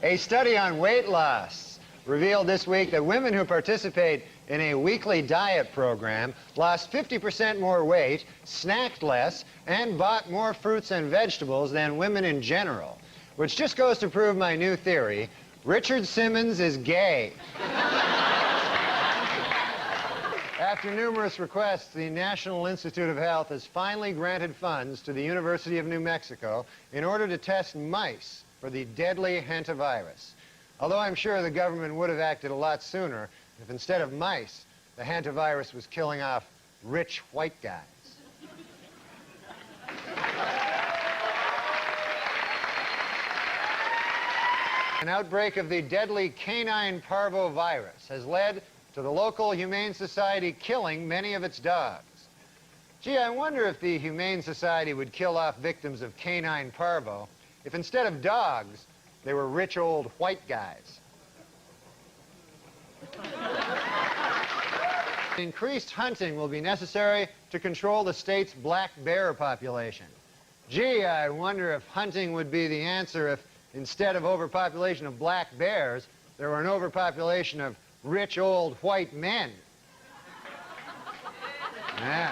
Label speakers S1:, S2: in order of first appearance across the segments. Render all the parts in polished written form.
S1: A study on weight loss revealed this week that women who participate in a weekly diet program lost 50% more weight, snacked less, and bought more fruits and vegetables than women in general, which just goes to prove my new theory: Richard Simmons is gay. After numerous requests, the National Institute of Health has finally granted funds to the University of New Mexico in order to test mice for the deadly hantavirus. Although I'm sure the government would have acted a lot sooner if instead of mice, the hantavirus was killing off rich white guys. An outbreak of the deadly canine parvovirus has led to the local Humane Society killing many of its dogs. Gee, I wonder if the Humane Society would kill off victims of canine parvo if instead of dogs, they were rich old white guys. Increased hunting will be necessary to control the state's black bear population. Gee, I wonder if hunting would be the answer if instead of overpopulation of black bears, there were an overpopulation of rich old white men. Yeah.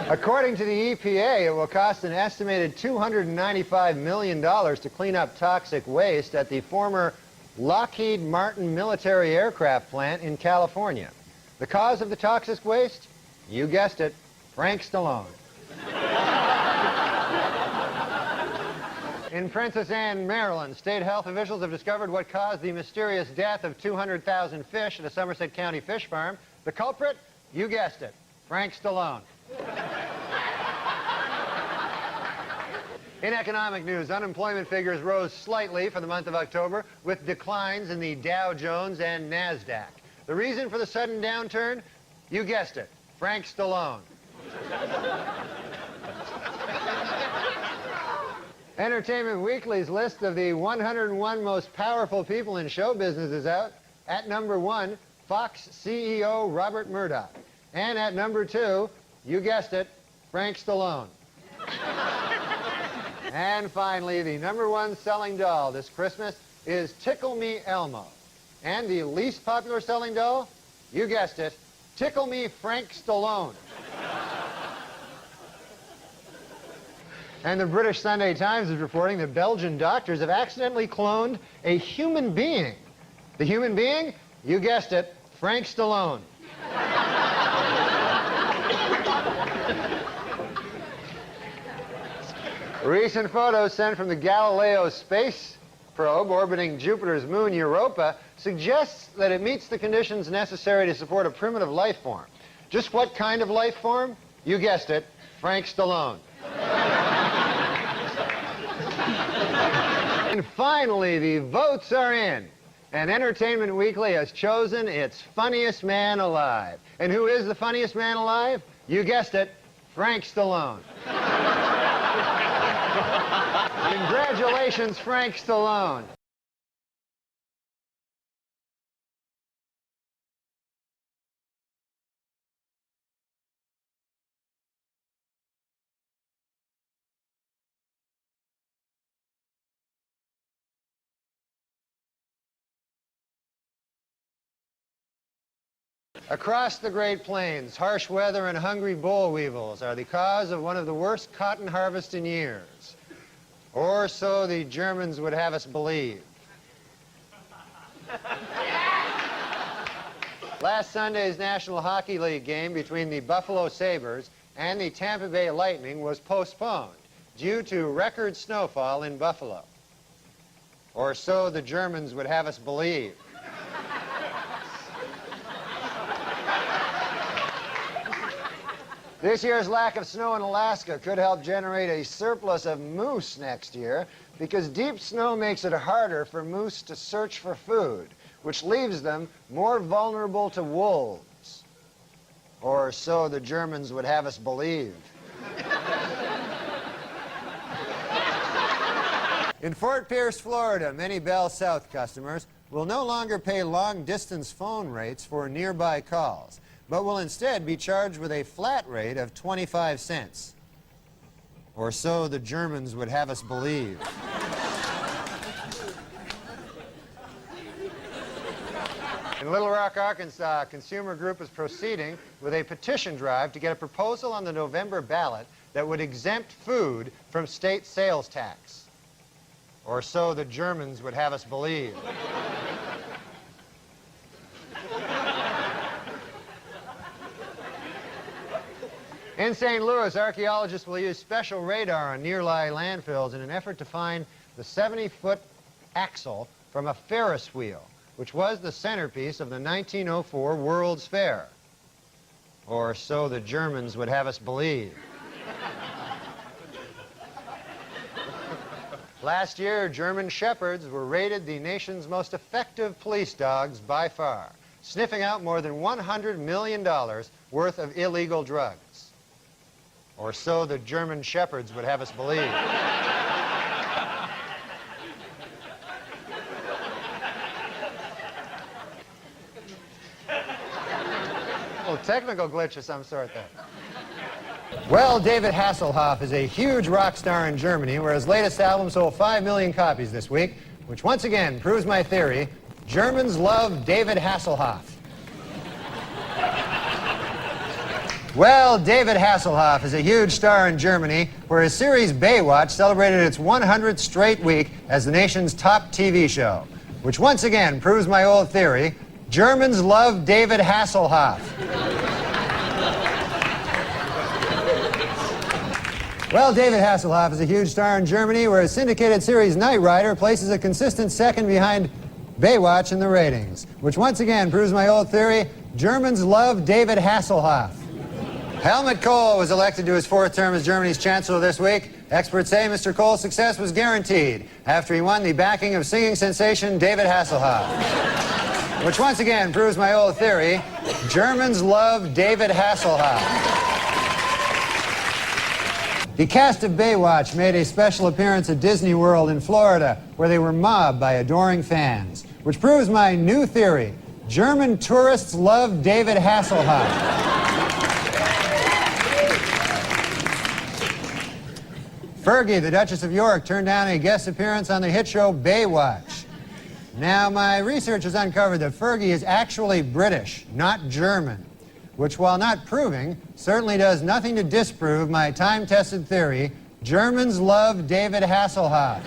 S1: According to the EPA, it will cost an estimated $295 million to clean up toxic waste at the former Lockheed Martin military aircraft plant in California. The cause of the toxic waste? You guessed it, Frank Stallone. In Princess Anne, Maryland, state health officials have discovered what caused the mysterious death of 200,000 fish at a Somerset County fish farm. The culprit? You guessed it, Frank Stallone. In economic news, unemployment figures rose slightly for the month of October, with declines in the Dow Jones and NASDAQ. The reason for the sudden downturn? You guessed it, Frank Stallone. Entertainment Weekly's list of the 101 most powerful people in show business is out. At number 1, Fox CEO Robert Murdoch. And at number 2, you guessed it, Frank Stallone. And finally, the #1 selling doll this Christmas is Tickle Me Elmo. And the least popular selling doll? You guessed it, Tickle Me Frank Stallone. And the British Sunday Times is reporting that Belgian doctors have accidentally cloned a human being. The human being? You guessed it, Frank Stallone. Recent photos sent from the Galileo space probe orbiting Jupiter's moon Europa suggests that it meets the conditions necessary to support a primitive life form. Just what kind of life form? You guessed it, Frank Stallone. And finally, the votes are in. And Entertainment Weekly has chosen its funniest man alive. And who is the funniest man alive? You guessed it, Frank Stallone. Congratulations, Frank Stallone. Across the Great Plains, harsh weather and hungry boll weevils are the cause of one of the worst cotton harvests in years. Or so the Germans would have us believe. Last Sunday's National Hockey League game between the Buffalo Sabres and the Tampa Bay Lightning was postponed due to record snowfall in Buffalo. Or so the Germans would have us believe. This year's lack of snow in Alaska could help generate a surplus of moose next year, because deep snow makes it harder for moose to search for food, which leaves them more vulnerable to wolves. Or so the Germans would have us believe. In Fort Pierce, Florida, many Bell South customers will no longer pay long-distance phone rates for nearby calls, but will instead be charged with a flat rate of 25 cents. Or so the Germans would have us believe. In Little Rock, Arkansas, a consumer group is proceeding with a petition drive to get a proposal on the November ballot that would exempt food from state sales tax. Or so the Germans would have us believe. In St. Louis, archaeologists will use special radar on nearby landfills in an effort to find the 70-foot axle from a Ferris wheel, which was the centerpiece of the 1904 World's Fair. Or so the Germans would have us believe. Last year, German shepherds were rated the nation's most effective police dogs by far, sniffing out more than $100 million worth of illegal drugs. Or so the German shepherds would have us believe. Technical glitch of some sort there. Well, David Hasselhoff is a huge rock star in Germany, where his latest album sold 5 million copies this week, which once again proves my theory: Germans love David Hasselhoff. Well, David Hasselhoff is a huge star in Germany, where his series Baywatch celebrated its 100th straight week as the nation's top TV show, which once again proves my old theory: Germans love David Hasselhoff. Well, David Hasselhoff is a huge star in Germany, where his syndicated series Knight Rider places a consistent second behind Baywatch in the ratings, which once again proves my old theory: Germans love David Hasselhoff. Helmut Kohl was elected to his fourth term as Germany's chancellor this week. Experts say Mr. Kohl's success was guaranteed after he won the backing of singing sensation David Hasselhoff. Which once again proves my old theory: Germans love David Hasselhoff. The cast of Baywatch made a special appearance at Disney World in Florida, where they were mobbed by adoring fans, which proves my new theory: German tourists love David Hasselhoff. Fergie, the Duchess of York, turned down a guest appearance on the hit show Baywatch. Now, my research has uncovered that Fergie is actually British, not German, which, while not proving, certainly does nothing to disprove my time-tested theory: Germans love David Hasselhoff.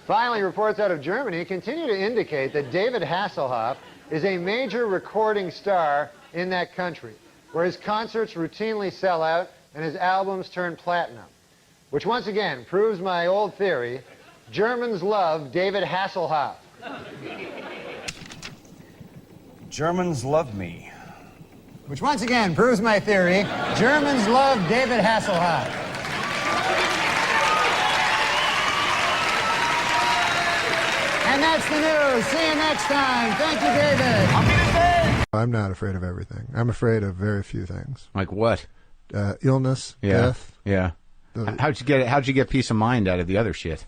S1: Finally, reports out of Germany continue to indicate that David Hasselhoff is a major recording star in that country, where his concerts routinely sell out and his albums turn platinum, which once again proves my old theory: Germans love David Hasselhoff.
S2: Germans love me.
S1: Which once again proves my theory: Germans love David Hasselhoff. And that's the news. See you next time. Thank you, David.
S3: I'm not afraid of everything. I'm afraid of very few things.
S4: Like what?
S3: Illness, death.
S4: Yeah. How'd you get peace of mind out of the other shit?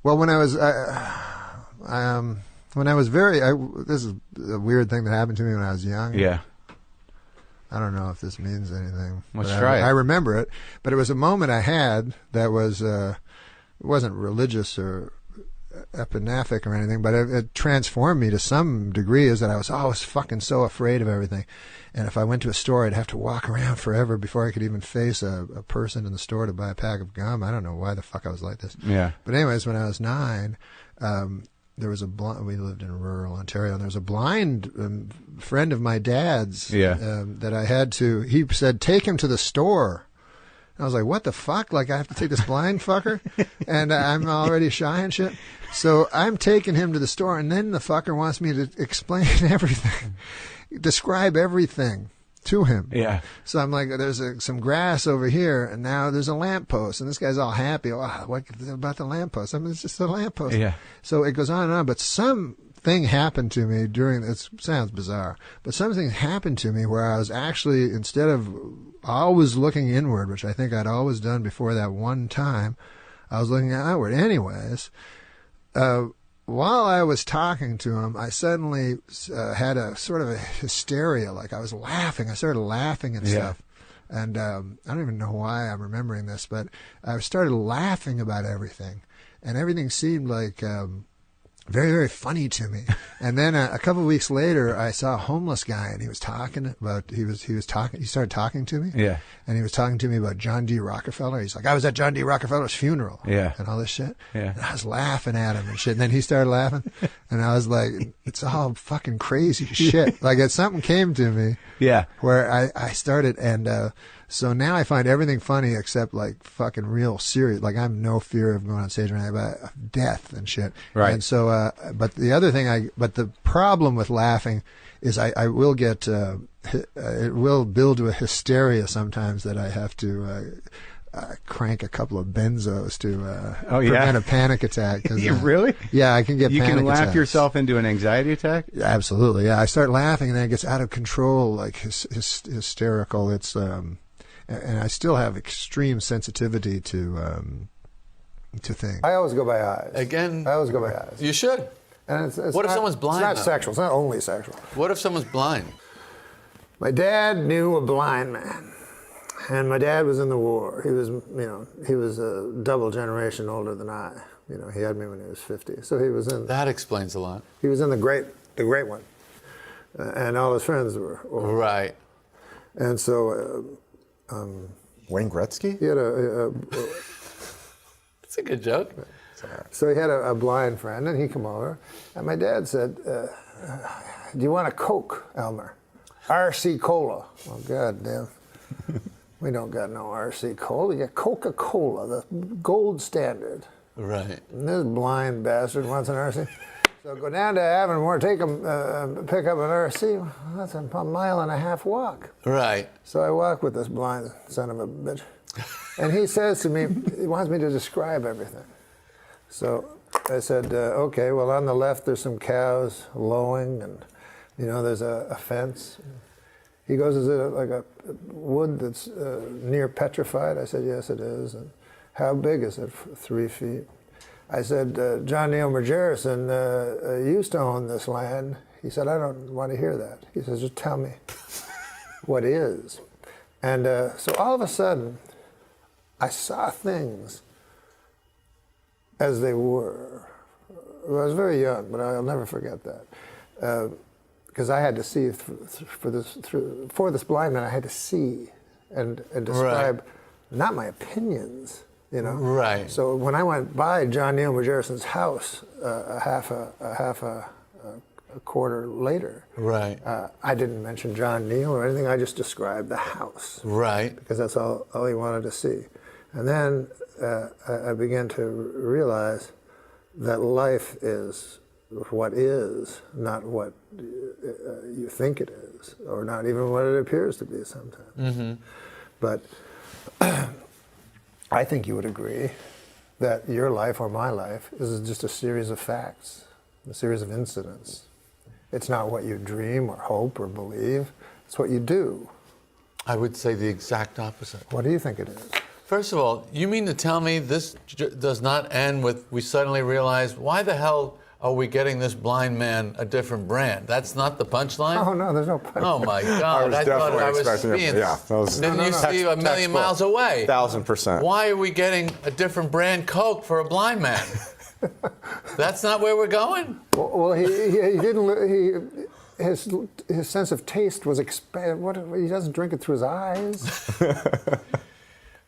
S3: Well, when I was this is a weird thing that happened to me when I was young.
S4: Yeah.
S3: I don't know if this means anything.
S4: Let's try it.
S3: I remember it, but it was a moment I had that was it wasn't religious or epinaphic or anything, but it transformed me to some degree. Is that I was fucking so afraid of everything, and if I went to a store, I'd have to walk around forever before I could even face a person in the store to buy a pack of gum. I don't know why the fuck I was like this.
S4: Yeah.
S3: But anyways, when I was 9, there was we lived in rural Ontario, and there was a blind friend of my dad's that I had to. He said, "Take him to the store." I was like, what the fuck? Like, I have to take this blind fucker? And I'm already shy and shit. So I'm taking him to the store, and then the fucker wants me to explain everything, describe everything to him.
S4: Yeah.
S3: So I'm like, there's some grass over here, and now there's a lamppost, and this guy's all happy. Oh, what about the lamppost? I mean, it's just a lamppost.
S4: Yeah.
S3: So it goes on and on, but something happened to me during, it sounds bizarre, but something happened to me where I was actually, instead of always looking inward, which I think I'd always done before that one time, I was looking outward. Anyways, while I was talking to him, I suddenly had a sort of a hysteria, like I was laughing. I started laughing and stuff. And I don't even know why I'm remembering this, but I started laughing about everything, and everything seemed like very, very funny to me. And then a couple of weeks later, I saw a homeless guy, and he was talking about he started talking to me.
S4: Yeah.
S3: And he was talking to me about John D. Rockefeller. He's like, I was at John D. Rockefeller's funeral.
S4: Yeah.
S3: And all this shit.
S4: Yeah.
S3: And I was laughing at him and shit. And then he started laughing, and I was like, it's all fucking crazy shit. Like something came to me.
S4: Yeah.
S3: Where I started, and so now I find everything funny except like fucking real serious. Like I'm no fear of going on stage or anything about death and shit.
S4: Right.
S3: And so, but the other thing but the problem with laughing is I will get, it will build to a hysteria sometimes that I have to, crank a couple of benzos to prevent a panic attack.
S4: You really?
S3: Yeah, I can get
S4: You
S3: panic
S4: can laugh
S3: attacks.
S4: yourself into an anxiety attack?
S3: Absolutely, yeah. I start laughing and then it gets out of control, like hysterical. It's and I still have extreme sensitivity to things.
S5: I always go by eyes.
S6: Again,
S5: I always go by eyes.
S6: you should.
S5: And it's
S6: What if
S5: not-
S6: someone's blind,
S5: It's not
S6: though?
S5: sexual. It's not only sexual.
S6: What if someone's blind?
S5: My dad knew a blind man, and my dad was in the war. He was a double generation older than I. He had me when he was 50, so he was in.
S6: That explains a lot.
S5: He was in the great one, and all his friends were old.
S6: Right.
S5: And so
S2: Wayne Gretzky?
S5: he had a
S6: It's a good joke.
S5: So he had a blind friend, and he come over, and my dad said, "Do you want a Coke, Elmer? RC Cola." Oh, God damn. We don't got no RC Cola. We got Coca-Cola, the gold standard.
S6: Right.
S5: And this blind bastard wants an RC. So go down to Avonmore, pick up an RC. Well, that's a 1.5 mile walk.
S6: Right.
S5: So I walk with this blind son of a bitch. And he says to me, he wants me to describe everything. So I said, okay, well, on the left there's some cows lowing, and there's a fence. He goes, is it like a wood that's near petrified? I said, yes, it is. And how big is it? 3 feet. I said, John Neil Margerison used to own this land. He said, I don't want to hear that. He says, just tell me what is. And so all of a sudden, I saw things as they were. Well, I was very young, but I'll never forget that. Because I had to see for this blind man, I had to see and describe not my opinions,
S6: Right.
S5: So when I went by John Neil Margerison's house a half a quarter later,
S6: Right.
S5: I didn't mention John Neil or anything. I just described the house,
S6: Right.
S5: because that's all he wanted to see. And then I began to realize that life is what is, not what you think it is, or not even what it appears to be sometimes.
S6: Mm-hmm.
S5: But I think you would agree that your life or my life is just a series of facts, a series of incidents. It's not what you dream or hope or believe, it's what you do.
S6: I would say the exact opposite.
S5: What do you think it is?
S6: First of all, you mean to tell me this does not end with we suddenly realize, why the hell are we getting this blind man a different brand? That's not the punchline?
S5: Oh, no, there's no punchline.
S6: Oh, my God. I thought I was
S2: expecting
S6: being...
S2: it. Yeah, that was
S6: Didn't you see a million
S2: textbook.
S6: miles away?
S2: 1,000%.
S6: Why are we getting a different brand Coke for a blind man? That's not where we're going?
S5: Well, he didn't. His sense of taste was expanded. He doesn't drink it through his eyes.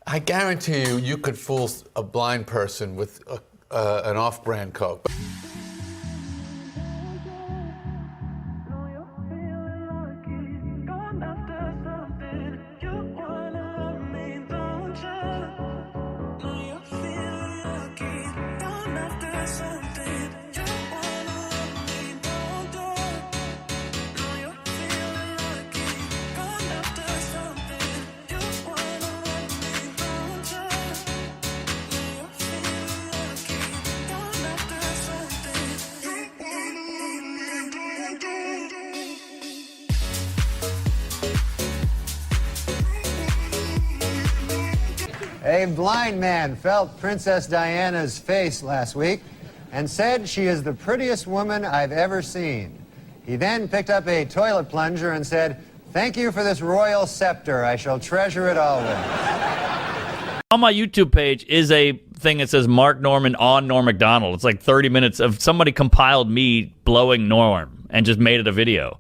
S6: I guarantee you could fool a blind person with an off-brand Coke.
S1: A blind man felt Princess Diana's face last week and said she is the prettiest woman I've ever seen. He then picked up a toilet plunger and said, Thank you for this royal scepter. I shall treasure it always.
S7: On my YouTube page is a thing that says Mark Norman on Norm Macdonald. It's like 30 minutes of somebody compiled me blowing Norm and just made it a video.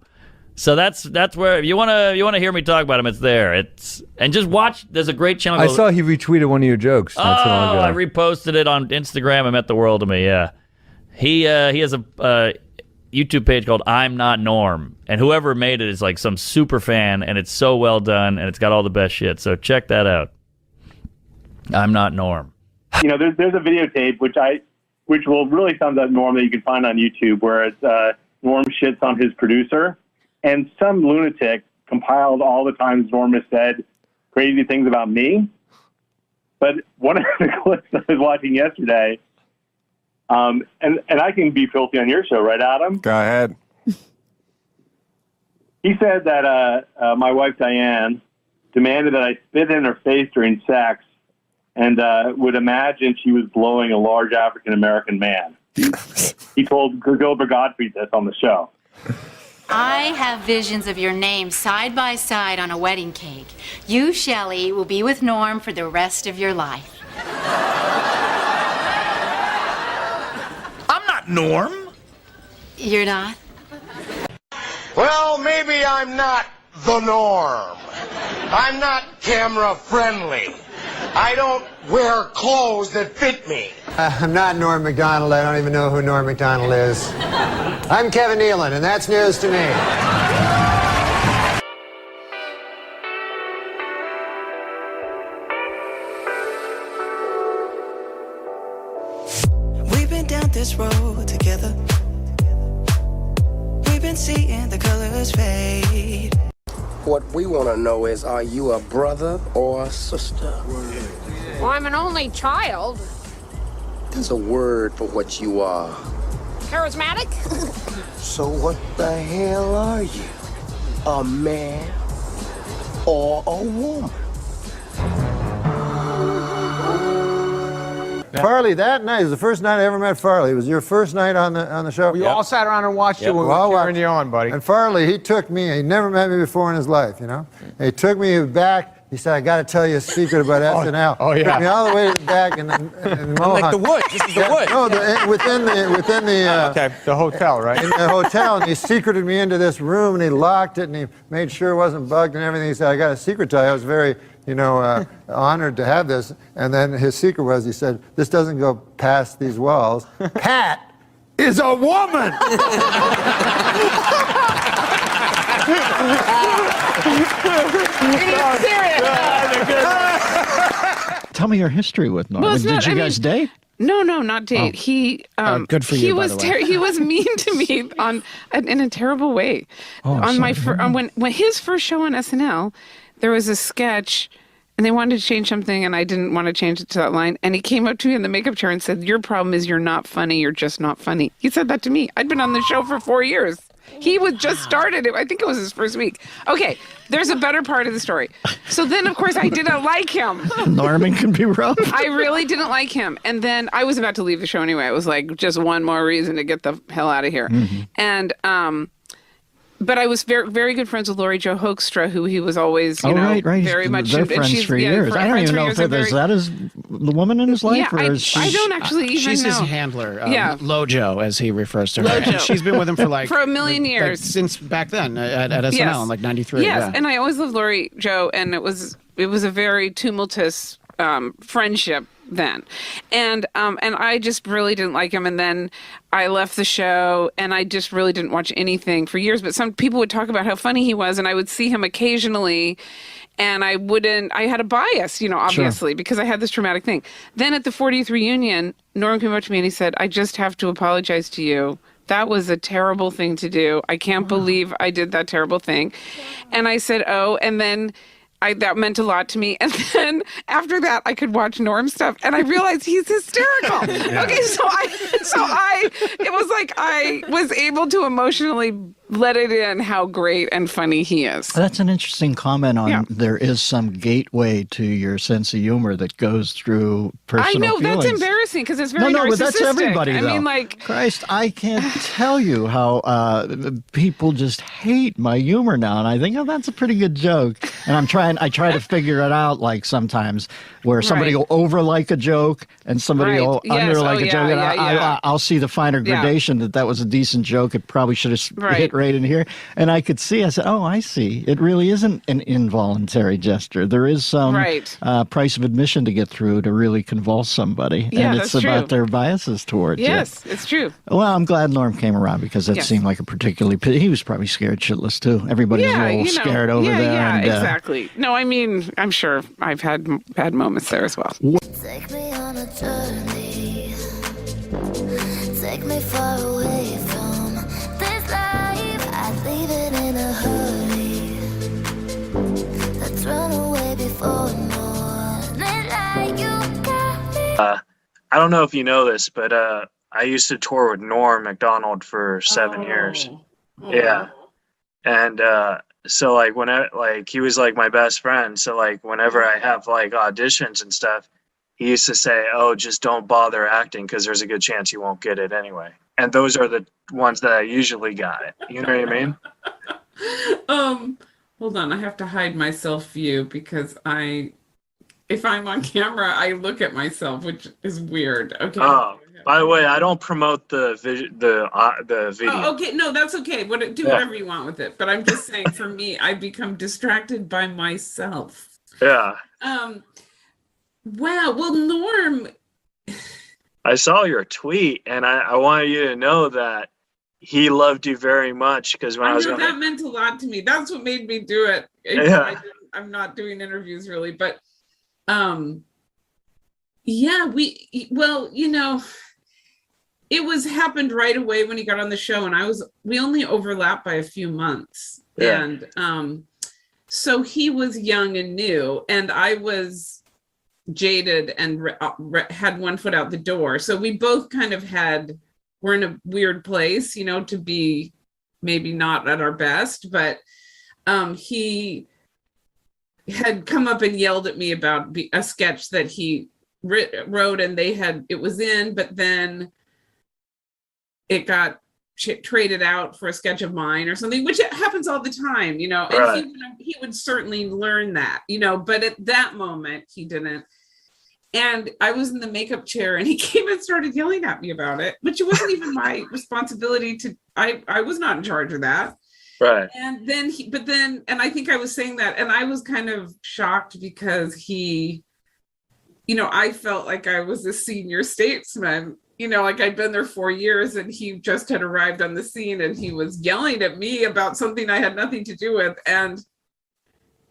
S7: So that's where if you wanna hear me talk about him, it's there. And just watch. There's a great channel.
S8: I saw he retweeted one of your jokes not so long ago.
S7: I reposted it on Instagram. It meant the world to me. Yeah, he has a YouTube page called I'm Not Norm, and whoever made it is like some super fan, and it's so well done, and it's got all the best shit. So check that out. I'm Not Norm.
S9: You know, there's a videotape which will really sums up Norm that you can find on YouTube, where it's Norm shits on his producer. And some lunatic compiled all the times Norm has said crazy things about me. But one of the clips I was watching yesterday, and I can be filthy on your show, right, Adam?
S2: Go ahead.
S9: He said that my wife, Diane, demanded that I spit in her face during sex and would imagine she was blowing a large African-American man. He told Gilbert Gottfried this on the show.
S10: I have visions of your name side by side on a wedding cake. You, Shelley, will be with Norm for the rest of your life.
S11: I'm not Norm.
S10: You're not?
S11: Well, maybe I'm not the norm. I'm not camera friendly. I don't wear clothes that fit me.
S1: I'm not Norm Macdonald. I don't even know who Norm Macdonald is. I'm Kevin Nealon, and that's news to me.
S12: We've been down this road together. We've been seeing the colors fade.
S13: What we want to know is, are you a brother or a sister?
S14: Well, I'm an only child.
S13: There's a word for what you are.
S14: Charismatic?
S13: So what the hell are you? A man or a woman?
S5: Farley, that night was the first night I ever met Farley. It was your first night on the show.
S4: We all sat around and watched you when we were cheering you on, buddy.
S5: And Farley, he took me. He never met me before in his life, you know. He took me back. He said, "I got to tell you a secret about SNL."
S4: Oh yeah.
S5: Took me all the way to the back and Mohawk.
S8: Like the woods. This is the woods.
S5: No, within the.
S4: Okay, the hotel, right?
S5: In the hotel, and he secreted me into this room, and he locked it, and he made sure it wasn't bugged and everything. He said, "I got a secret to tell you." I was very, honored to have this. And then his secret was, he said, "This doesn't go past these walls." Pat is a woman.
S8: Tell me your history with Norm.
S14: Well,
S8: Did you guys date?
S14: No, not date.
S8: Oh.
S14: He
S8: good for you, by the way.
S14: He was mean to me in a terrible way.
S8: Oh,
S14: on my when his first show on SNL, there was a sketch, and they wanted to change something, and I didn't want to change it to that line. And he came up to me in the makeup chair and said, "Your problem is you're not funny. You're just not funny." He said that to me. I'd been on the show for 4 years. He was just started it. I think it was his first week. Okay, there's a better part of the story. So then, of course, I didn't like him.
S8: Norman can be rough.
S14: I really didn't like him. And then I was about to leave the show anyway. It was like just one more reason to get the hell out of here.
S8: Mm-hmm.
S14: And but I was very, very good friends with Laurie Jo Hoekstra, who he was always,
S8: right.
S14: very much.
S8: They're friends for years. I don't even know if is that the woman in his life?
S14: Yeah,
S8: or is
S14: I don't actually even
S15: she's
S14: know.
S15: She's his handler,
S14: Lojo,
S15: as he refers to her.
S14: Lojo.
S15: And she's been with him for
S14: for a million years.
S15: Since back then at SNL in like 93.
S14: Yes,
S15: yeah.
S14: and I always loved Laurie Jo, and it was a very tumultuous friendship then, and I just really didn't like him. And then I left the show, and I just really didn't watch anything for years. But some people would talk about how funny he was, and I would see him occasionally, and I had a bias, obviously,
S15: Sure.
S14: because I had this traumatic thing. Then at the 40th reunion, Norm came up to me and he said, "I just have to apologize to you. That was a terrible thing to do. I can't believe I did that terrible thing." And I said, "Oh," and then that meant a lot to me. And then after that, I could watch Norm stuff, and I realized he's hysterical. Yeah. Okay, so it was like I was able to emotionally let it in how great and funny he is.
S8: That's an interesting comment on there is some gateway to your sense of humor that goes through personal
S14: I know,
S8: feelings.
S14: that's embarrassing because it's very narcissistic.
S8: But that's everybody, though.
S14: I mean, like...
S8: Christ, I can't tell you how people just hate my humor now. And I think, oh, that's a pretty good joke. And I try to figure it out, like, sometimes, where somebody will over-like a joke and somebody will under-like a joke. And I'll see the finer gradation that was a decent joke. It probably should have hit right in here. And I could see, I said, oh, I see. It really isn't an involuntary gesture. There is some price of admission to get through to really convulse somebody.
S14: Yeah,
S8: and it's about their biases towards you.
S14: Yes, it's true.
S8: Well, I'm glad Norm came around because it seemed like a particularly... He was probably scared shitless, too. Everybody was a little scared over there.
S14: Yeah,
S8: and,
S14: exactly. No, I mean, I'm sure I've had bad moments there as well.
S16: Take me on a journey. Take me far away from this life. I'd leave it in a hurry. Let's run away before morning light. You got me.
S17: I don't know if you know this, but I used to tour with Norm Macdonald for 7 years. Yeah. And so like whenever, like, he was like my best friend, so like whenever I have like auditions and stuff, he used to say, oh, just don't bother acting because there's a good chance you won't get it anyway. And those are the ones that I usually got it. You know what I mean?
S14: Hold on, I have to hide my self view because if I'm on camera, I look at myself, which is weird. Okay.
S17: Oh, by the way, I don't promote the video.
S14: Oh, okay, no, that's okay. Do whatever you want with it. But I'm just saying, for me, I become distracted by myself.
S17: Yeah.
S14: Wow. Well, Norm.
S17: I saw your tweet, and I wanted you to know that he loved you very much because when I was
S14: that meant a lot to me. That's what made me do it. I'm not doing interviews really, but it happened right away when he got on the show, and we only overlapped by a few months. Yeah. And so he was young and new, and I was jaded and had one foot out the door. So we both kind of we're in a weird place, to be maybe not at our best, but he had come up and yelled at me about a sketch that he wrote, and it was in, but then it got traded out for a sketch of mine or something, which happens all the time, and he would certainly learn that, but at that moment he didn't. And I was in the makeup chair, and he came and started yelling at me about it, which it wasn't even my responsibility I was not in charge of that.
S17: Right.
S14: And then and I think I was saying that, and I was kind of shocked because he, I felt like I was a senior statesman, like I'd been there 4 years, and he just had arrived on the scene, and he was yelling at me about something I had nothing to do with. And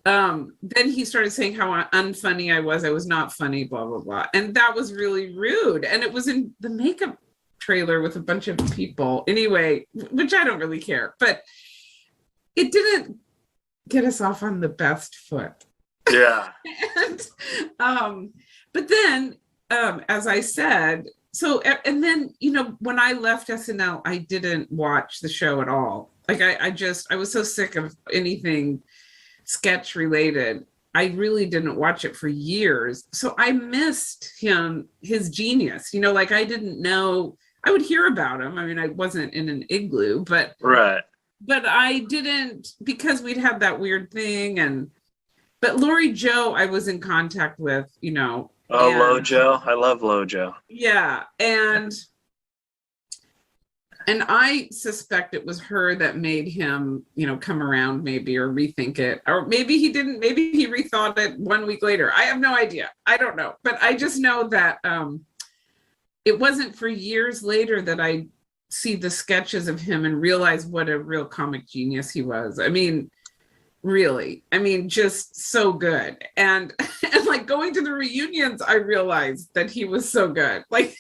S14: then he started saying how unfunny I was not funny, blah, blah, blah. And that was really rude. And it was in the makeup trailer with a bunch of people anyway, which I don't really care, but it didn't get us off on the best foot.
S17: Yeah.
S14: But then, as I said, and then, when I left SNL, I didn't watch the show at all. Like I was so sick of anything sketch related. I really didn't watch it for years. So I missed his genius, like I didn't know. I would hear about him. I mean, I wasn't in an igloo, but I didn't, because we'd had that weird thing. But Lori Joe, I was in contact with, Oh,
S17: Lojo. I love Lojo.
S14: Yeah. And I suspect it was her that made him, come around maybe, or rethink it. Or maybe he didn't, maybe he rethought it 1 week later. I have no idea. I don't know. But I just know that it wasn't for years later that I see the sketches of him and realize what a real comic genius he was. I mean, really. I mean, just so good. And like going to the reunions, I realized that he was so good. Like,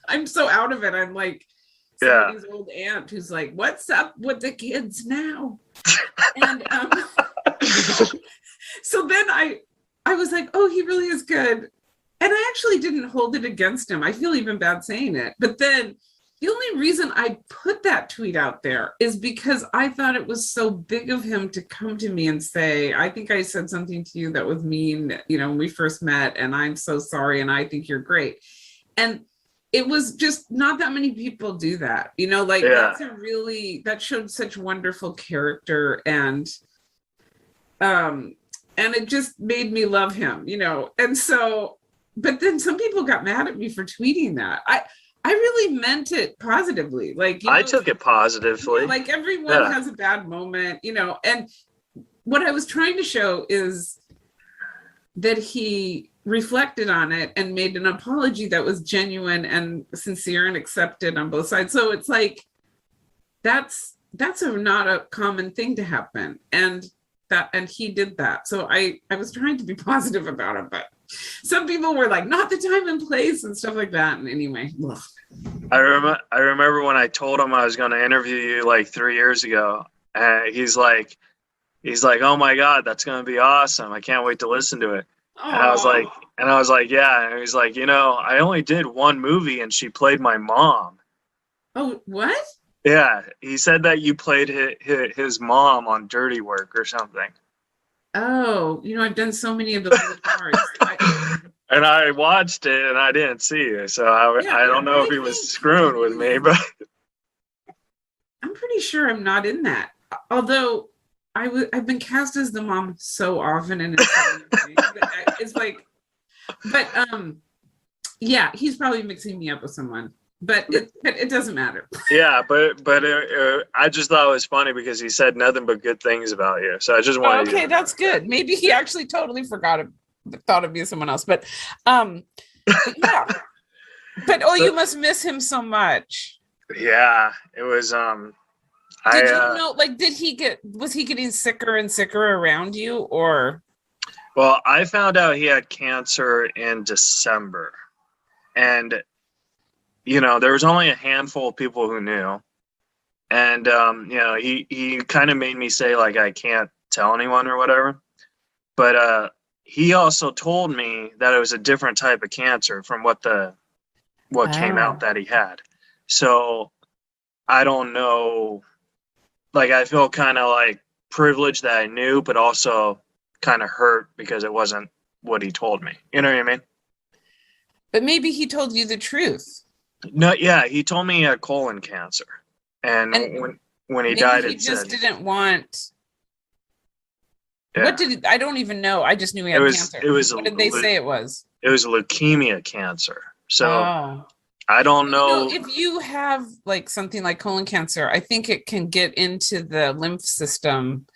S14: I'm so out of it. I'm like, somebody's old aunt who's like, what's up with the kids now? And so then I was like, oh, he really is good. And I actually didn't hold it against him. I feel even bad saying it. But then The only reason I put that tweet out there is because I thought it was so big of him to come to me and say, I think I said something to you that was mean, when we first met, and I'm so sorry, and I think you're great. And it was just not that many people do that, that showed such wonderful character, and it just made me love him, and so, but then some people got mad at me for tweeting that. I really meant it positively.
S17: I took it positively.
S14: Everyone has a bad moment, and what I was trying to show is that he reflected on it and made an apology that was genuine and sincere and accepted on both sides. So it's that's not a common thing to happen. And he did that. So I was trying to be positive about it, but some people were like, not the time and place and stuff like that. And anyway, ugh.
S17: I remember when I told him I was going to interview you 3 years ago, and he's like, oh my God, that's going to be awesome. I can't wait to listen to it. And I was like, yeah. And he's like, I only did one movie and she played my mom.
S14: Oh, what?
S17: Yeah. He said that you played his mom on Dirty Work or something.
S14: Oh, I've done so many of those parts.
S17: And I watched it and I didn't see you. So I don't know if he was screwing with me, but
S14: I'm pretty sure I'm not in that. Although I've been cast as the mom so often, and it's he's probably mixing me up with someone, but it doesn't matter.
S17: Yeah, but I just thought it was funny because he said nothing but good things about you. So I just wanted.
S14: Okay, that's good. Maybe he actually totally thought of me as someone else, but yeah. But you must miss him so much.
S17: Yeah, it was.
S14: Did you know? Was he getting sicker and sicker around you, or?
S17: Well, I found out he had cancer in December, and there was only a handful of people who knew, and he kind of made me say I can't tell anyone or whatever, but he also told me that it was a different type of cancer from what came out that he had, so I don't know. I feel kind of privileged that I knew, but also kind of hurt because it wasn't what he told me. You know what I mean?
S14: But maybe he told you the truth.
S17: No, yeah, he told me he had colon cancer, and when he died,
S14: he just didn't want. Yeah. What did I don't even know. I just knew he had cancer. What did they say it was?
S17: It was leukemia cancer. So. I don't know.
S14: If you have something like colon cancer, I think it can get into the lymph system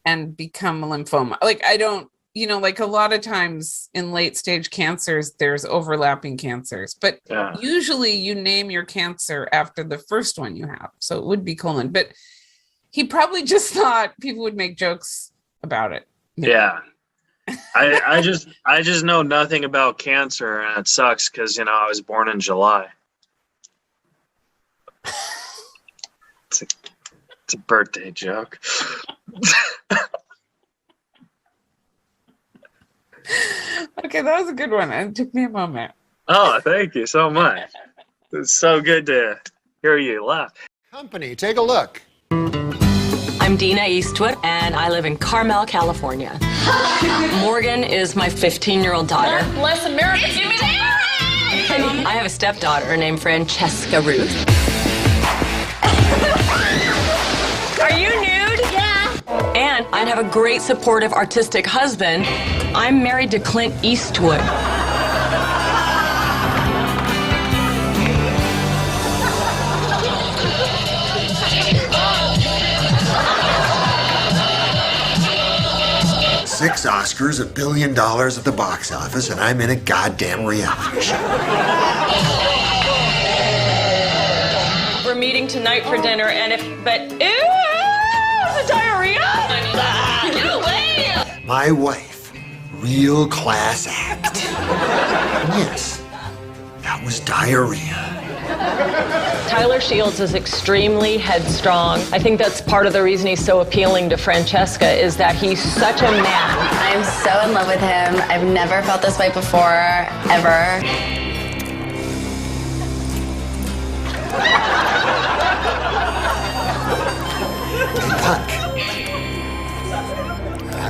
S14: and become a lymphoma. I don't, a lot of times in late stage cancers, there's overlapping cancers, but usually you name your cancer after the first one you have. So it would be colon, but he probably just thought people would make jokes about it.
S17: Yeah. I just know nothing about cancer, and it sucks because I was born in July. It's a birthday joke.
S14: Okay, that was a good one. It took me a moment.
S17: Oh, thank you so much. It's so good to hear you laugh.
S1: Company, take a look.
S18: I'm Dina Eastwood, and I live in Carmel, California. Morgan is my 15-year-old daughter.
S19: God bless America. Give me that.
S18: I have a stepdaughter named Francesca Ruth. Are you nude?
S19: Yeah.
S18: And I have a great supportive artistic husband. I'm married to Clint Eastwood.
S20: Six Oscars, $1 billion at the box office, and I'm in a goddamn reality show.
S18: We're meeting tonight for dinner, and ew, the diarrhea! Get away!
S20: My wife, real class act. And yes, that was diarrhea.
S18: Tyler Shields is extremely headstrong. I think that's part of the reason he's so appealing to Francesca is that he's such a man.
S21: I'm so in love with him. I've never felt this way before, ever.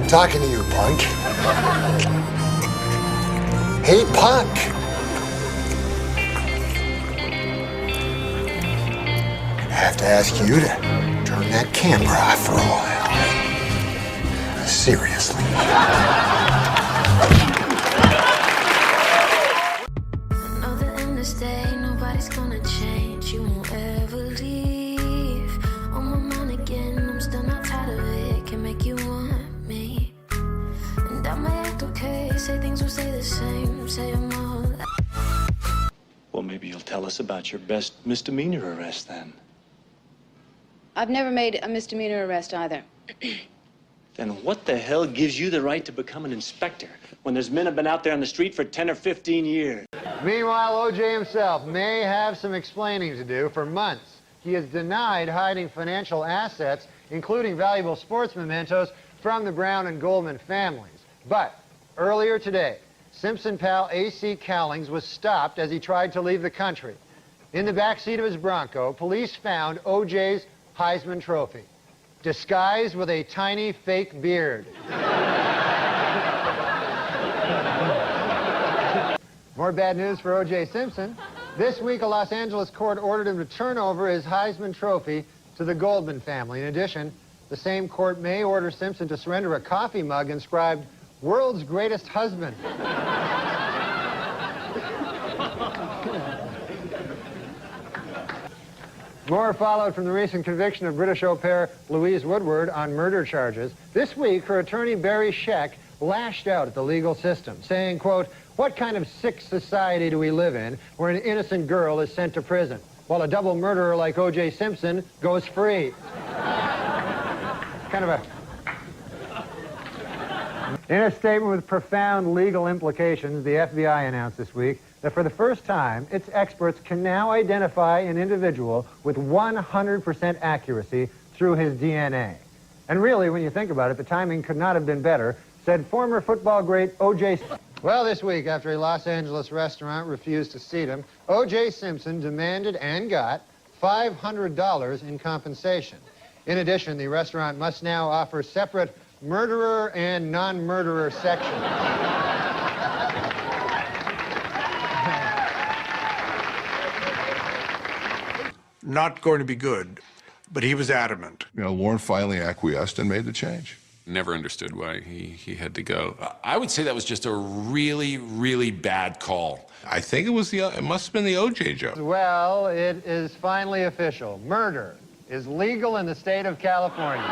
S20: Talking to you, punk. Hey, punk. I have to ask you to turn that camera off for a while. Seriously.
S16: Know the end is day, nobody's gonna change. You won't ever leave. On my mind again, I'm still not tired of it. Can make you want me. And I might act okay, say things will stay the same. Say I'm all.
S3: Well, maybe you'll tell us about your best misdemeanor arrest then.
S22: I've never made a misdemeanor arrest either.
S3: Then what the hell gives you the right to become an inspector when there's men have been out there on the street for 10 or 15 years?
S1: Meanwhile, O.J. himself may have some explaining to do. For months, he has denied hiding financial assets, including valuable sports mementos, from the Brown and Goldman families. But earlier today, Simpson pal A.C. Cowlings was stopped as he tried to leave the country. In the backseat of his Bronco, police found O.J.'s Heisman Trophy, disguised with a tiny fake beard. More bad news for O.J. Simpson. This week, a Los Angeles court ordered him to turn over his Heisman Trophy to the Goldman family. In addition, the same court may order Simpson to surrender a coffee mug inscribed, "World's Greatest Husband." More followed from the recent conviction of British au pair Louise Woodward on murder charges. This week, her attorney Barry Scheck lashed out at the legal system, saying, quote, "What kind of sick society do we live in where an innocent girl is sent to prison, while a double murderer like O.J. Simpson goes free?" Kind of a... In a statement with profound legal implications, the FBI announced this week that for the first time, its experts can now identify an individual with 100% accuracy through his DNA. And really, when you think about it, the timing could not have been better, said former football great O.J. Well, this week, after a Los Angeles restaurant refused to seat him, O.J. Simpson demanded and got $500 in compensation. In addition, the restaurant must now offer separate murderer and non-murderer sections.
S23: Not going to be good, but he was adamant.
S24: You know, Warren finally acquiesced and made the change.
S25: Never understood why he had to go. I would say that was just a really, really bad call.
S24: I think it was it must have been the O.J. joke.
S1: Well, it is finally official. Murder is legal in the state of California.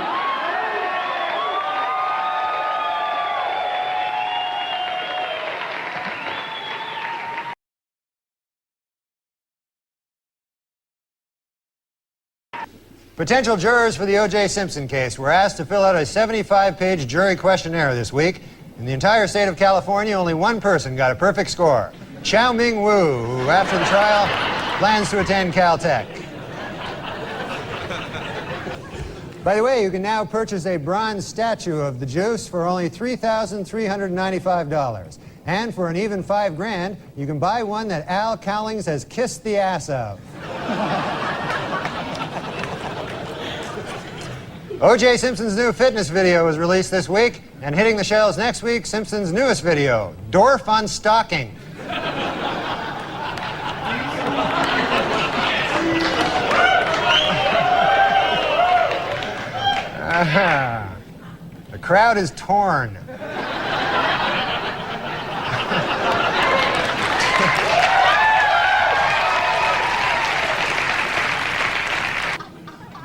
S1: Potential jurors for the O.J. Simpson case were asked to fill out a 75-page jury questionnaire this week. In the entire state of California, only one person got a perfect score. Chow Ming Wu, who after the trial plans to attend Caltech. By the way, you can now purchase a bronze statue of the Juice for only $3,395. And for an even $5,000, you can buy one that Al Cowlings has kissed the ass of. O.J. Simpson's new fitness video was released this week, and hitting the shelves next week, Simpson's newest video, Dorf on Stalking. The crowd is torn.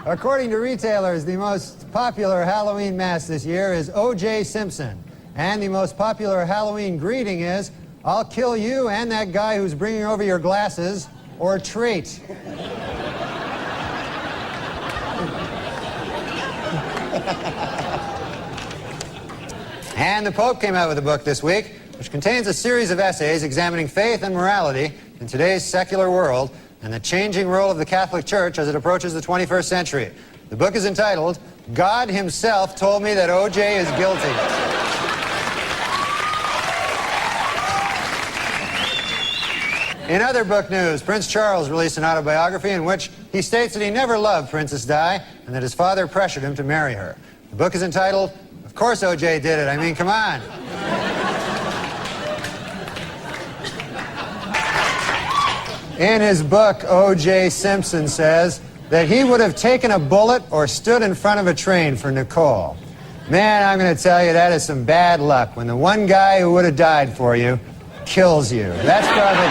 S1: According to retailers, the most popular Halloween mask this year is O.J. Simpson. And the most popular Halloween greeting is, "I'll kill you and that guy who's bringing over your glasses," or treat. And the Pope came out with a book this week, which contains a series of essays examining faith and morality in today's secular world and the changing role of the Catholic Church as it approaches the 21st century. The book is entitled, "God Himself Told Me That O.J. is Guilty." In other book news, Prince Charles released an autobiography in which he states that he never loved Princess Di and that his father pressured him to marry her. The book is entitled, Of course O.J. did it. I mean, come on. In his book, O.J. Simpson says that he would have taken a bullet or stood in front of a train for Nicole. Man, I'm going to tell you, that is some bad luck when the one guy who would have died for you kills you. That's probably...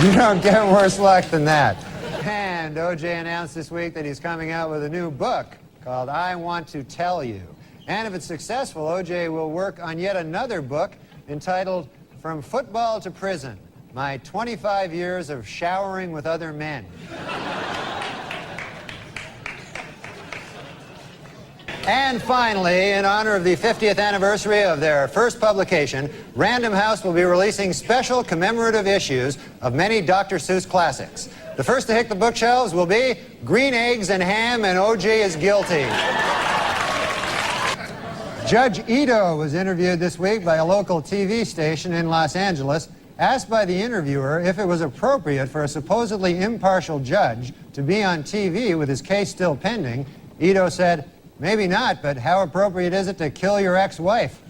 S1: You don't get worse luck than that. And O.J. announced this week that he's coming out with a new book called I Want to Tell You. And if it's successful, O.J. will work on yet another book entitled From Football to Prison, My 25 Years of Showering with Other Men. And finally, in honor of the 50th anniversary of their first publication, Random House will be releasing special commemorative issues of many Dr. Seuss classics. The first to hit the bookshelves will be Green Eggs and Ham and O.J. is Guilty. Judge Ito was interviewed this week by a local TV station in Los Angeles. Asked by the interviewer if it was appropriate for a supposedly impartial judge to be on TV with his case still pending, Ito said, "Maybe not, but how appropriate is it to kill your ex-wife?"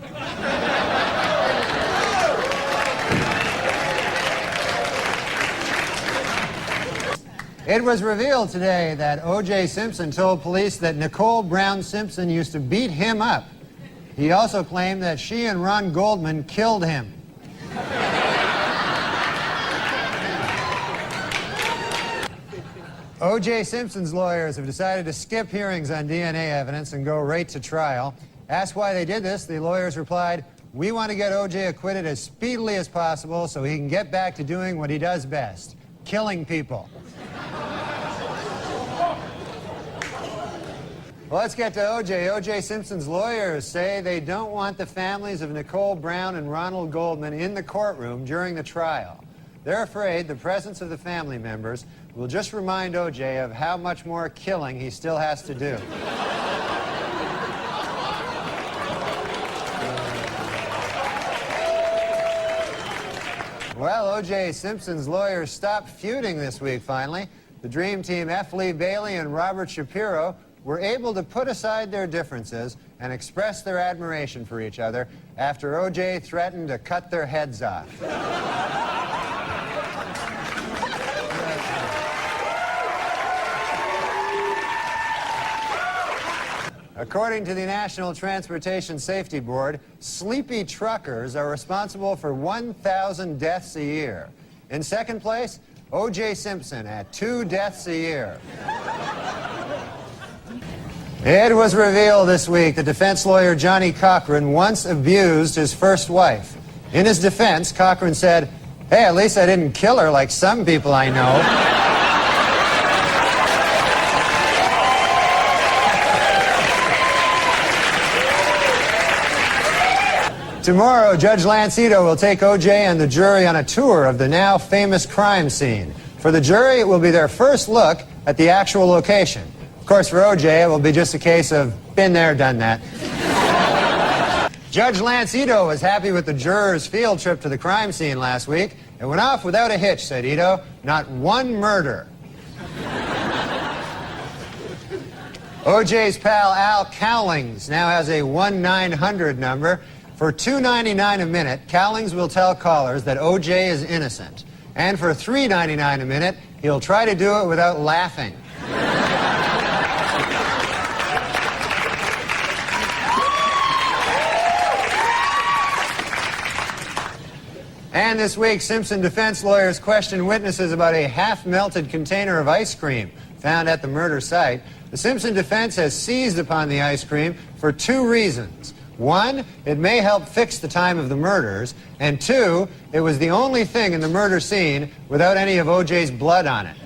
S1: It was revealed today that O.J. Simpson told police that Nicole Brown Simpson used to beat him up. He also claimed that she and Ron Goldman killed him. O.J. Simpson's lawyers have decided to skip hearings on DNA evidence and go right to trial. Asked why they did this, the lawyers replied, "We want to get O.J. acquitted as speedily as possible so he can get back to doing what he does best, killing people." Well, let's get to O.J. O.J. Simpson's lawyers say they don't want the families of Nicole Brown and Ronald Goldman in the courtroom during the trial. They're afraid the presence of the family members will just remind O.J. of how much more killing he still has to do. Well, O.J. Simpson's lawyers stopped feuding this week, finally. The Dream Team, F. Lee Bailey and Robert Shapiro, were able to put aside their differences and express their admiration for each other after O.J. threatened to cut their heads off. According to the National Transportation Safety Board, sleepy truckers are responsible for 1,000 deaths a year. In second place, O.J. Simpson at 2 deaths a year. It was revealed this week that defense lawyer Johnny Cochran once abused his first wife. In his defense, Cochran said, "Hey, at least I didn't kill her like some people I know." Tomorrow, Judge Lance Ito will take O.J. and the jury on a tour of the now famous crime scene. For the jury, it will be their first look at the actual location. Of course, for O.J., it will be just a case of been there, done that. Judge Lance Ito was happy with the jurors' field trip to the crime scene last week. It went off without a hitch, said Ito. Not one murder. O.J.'s pal Al Cowlings now has a 1-900 number. For $2.99 a minute, Cowlings will tell callers that O.J. is innocent. And for $3.99 a minute, he'll try to do it without laughing. And this week, Simpson defense lawyers questioned witnesses about a half-melted container of ice cream found at the murder site. The Simpson defense has seized upon the ice cream for 2 reasons. 1, it may help fix the time of the murders, and 2, it was the only thing in the murder scene without any of O.J.'s blood on it.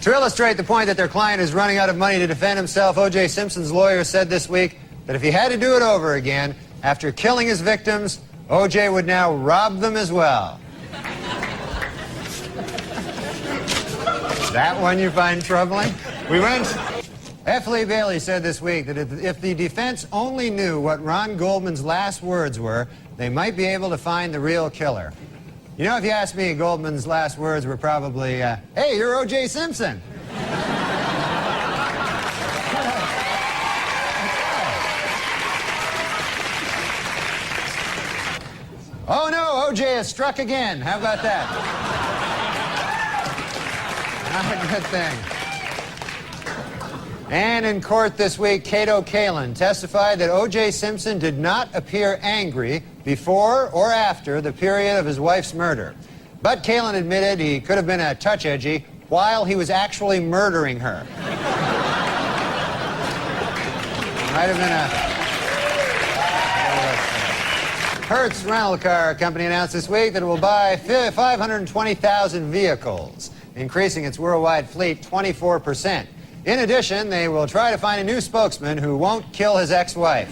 S1: To illustrate the point that their client is running out of money to defend himself, O.J. Simpson's lawyer said this week that if he had to do it over again, after killing his victims, O.J. would now rob them as well. That one you find troubling? We went. F. Lee Bailey said this week that if the defense only knew what Ron Goldman's last words were, they might be able to find the real killer. You know, if you ask me, Goldman's last words were probably, hey, you're O.J. Simpson. Oh no, O.J. has struck again. How about that? Not a good thing. And in court this week, Cato Kalin testified that O.J. Simpson did not appear angry before or after the period of his wife's murder. But Kalin admitted he could have been a touch edgy while he was actually murdering her. Might have been a... Hertz Rental Car Company announced this week that it will buy 520,000 vehicles, increasing its worldwide fleet 24%. In addition, they will try to find a new spokesman who won't kill his ex-wife.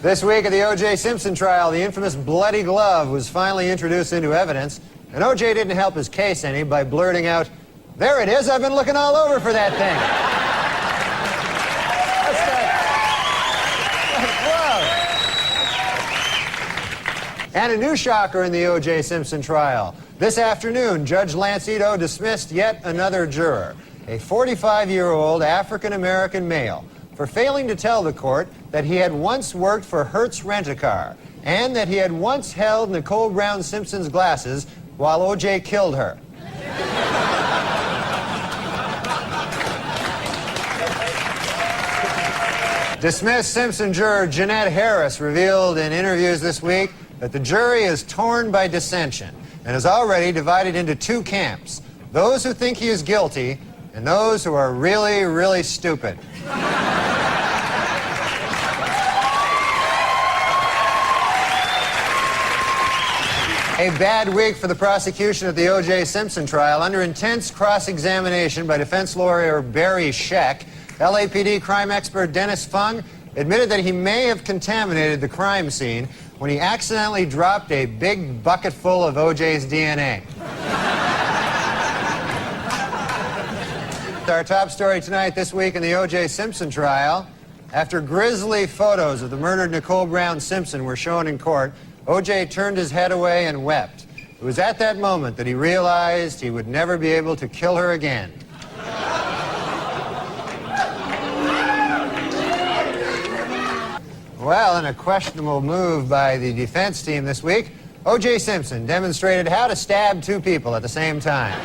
S1: This week at the O.J. Simpson trial, the infamous bloody glove was finally introduced into evidence, and O.J. didn't help his case any by blurting out, "There it is, I've been looking all over for that thing." That glove. And a new shocker in the O.J. Simpson trial. This afternoon, Judge Lance Ito dismissed yet another juror, a 45-year-old African-American male, for failing to tell the court that he had once worked for Hertz Rent-A-Car and that he had once held Nicole Brown Simpson's glasses while O.J. killed her. Dismissed Simpson juror Jeanette Harris revealed in interviews this week that the jury is torn by dissension and is already divided into two camps, those who think he is guilty and those who are really, really stupid. A bad week for the prosecution at the O.J. Simpson trial. Under intense cross-examination by defense lawyer Barry Scheck, LAPD crime expert Dennis Fung admitted that he may have contaminated the crime scene when he accidentally dropped a big bucket full of O.J.'s DNA. Our top story tonight this week in the O.J. Simpson trial. After grisly photos of the murdered Nicole Brown Simpson were shown in court, O.J. turned his head away and wept. It was at that moment that he realized he would never be able to kill her again. Well, in a questionable move by the defense team this week, O.J. Simpson demonstrated how to stab two people at the same time.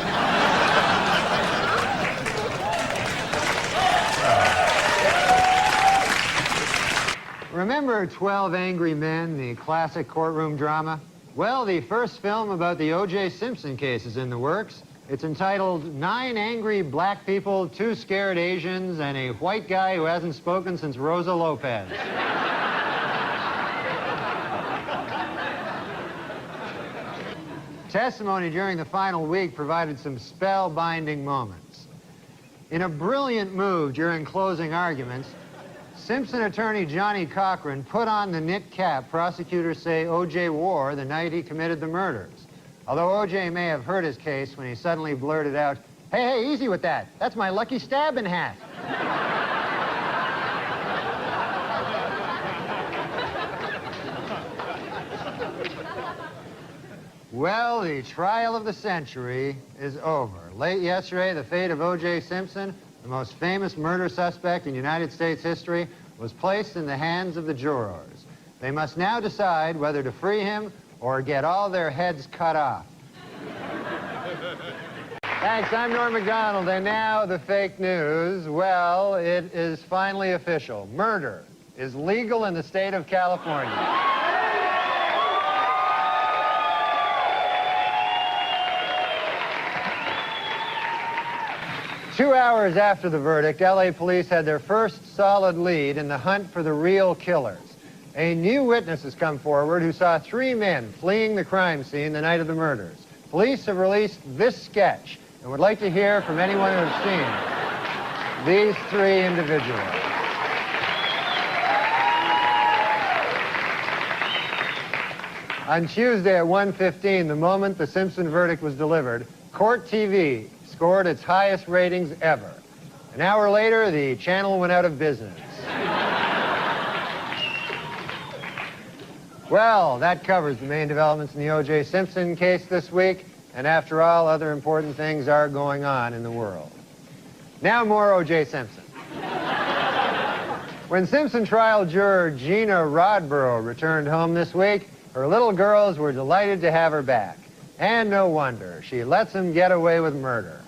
S1: Remember 12 Angry Men, the classic courtroom drama? Well, the first film about the O.J. Simpson case is in the works. It's entitled 9 Angry Black People, 2 Scared Asians, and a White Guy Who Hasn't Spoken Since Rosa Lopez. Testimony during the final week provided some spellbinding moments. In a brilliant move during closing arguments, Simpson attorney Johnny Cochran put on the knit cap prosecutors say O.J. wore the night he committed the murders. Although O.J. may have hurt his case when he suddenly blurted out, "Hey, easy with that. That's my lucky stabbing hat." Well, the trial of the century is over. Late yesterday, the fate of O.J. Simpson, the most famous murder suspect in United States history, was placed in the hands of the jurors. They must now decide whether to free him or get all their heads cut off. Thanks, I'm Norm Macdonald, and now the fake news. Well, it is finally official. Murder is legal in the state of California. 2 hours after the verdict, LA police had their first solid lead in the hunt for the real killers. A new witness has come forward who saw 3 men fleeing the crime scene the night of the murders. Police have released this sketch and would like to hear from anyone who has seen these 3 individuals. On Tuesday at 1:15, the moment the Simpson verdict was delivered, Court TV scored its highest ratings ever. An hour later, the channel went out of business. Well, that covers the main developments in the O.J. Simpson case this week. And after all, other important things are going on in the world. Now more O.J. Simpson. When Simpson trial juror Gina Rodborough returned home this week, her little girls were delighted to have her back. And no wonder. She lets him get away with murder.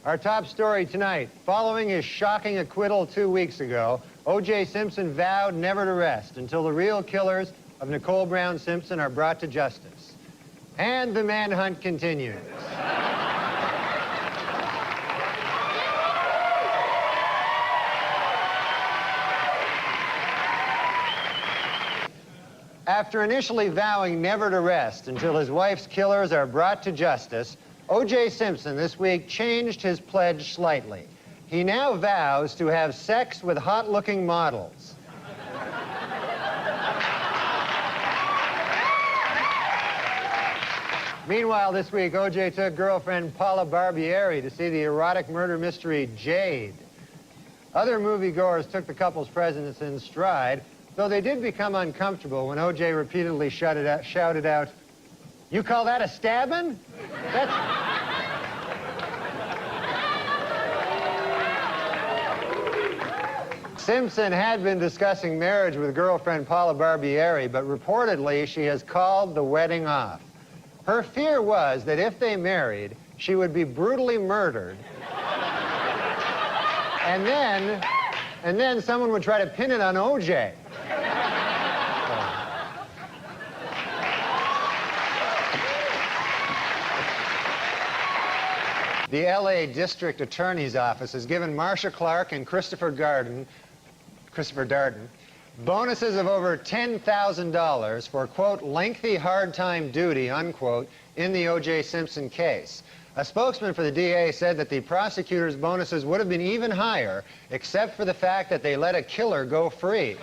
S1: Our top story tonight. Following his shocking acquittal 2 weeks ago, O.J. Simpson vowed never to rest until the real killers of Nicole Brown Simpson are brought to justice. And the manhunt continues. After initially vowing never to rest until his wife's killers are brought to justice, O.J. Simpson this week changed his pledge slightly. He now vows to have sex with hot-looking models. Meanwhile, this week, O.J. took girlfriend Paula Barbieri to see the erotic murder mystery Jade. Other moviegoers took the couple's presence in stride, though they did become uncomfortable when O.J. repeatedly shouted out, "You call that a stabbing? Simpson had been discussing marriage with girlfriend Paula Barbieri, but reportedly she has called the wedding off. Her fear was that if they married, she would be brutally murdered. And then someone would try to pin it on O.J. The L.A. District Attorney's Office has given Marcia Clark and Christopher Darden bonuses of over $10,000 for, quote, lengthy hard time duty, unquote, in the O.J. Simpson case. A spokesman for the DA said that the prosecutor's bonuses would have been even higher, except for the fact that they let a killer go free.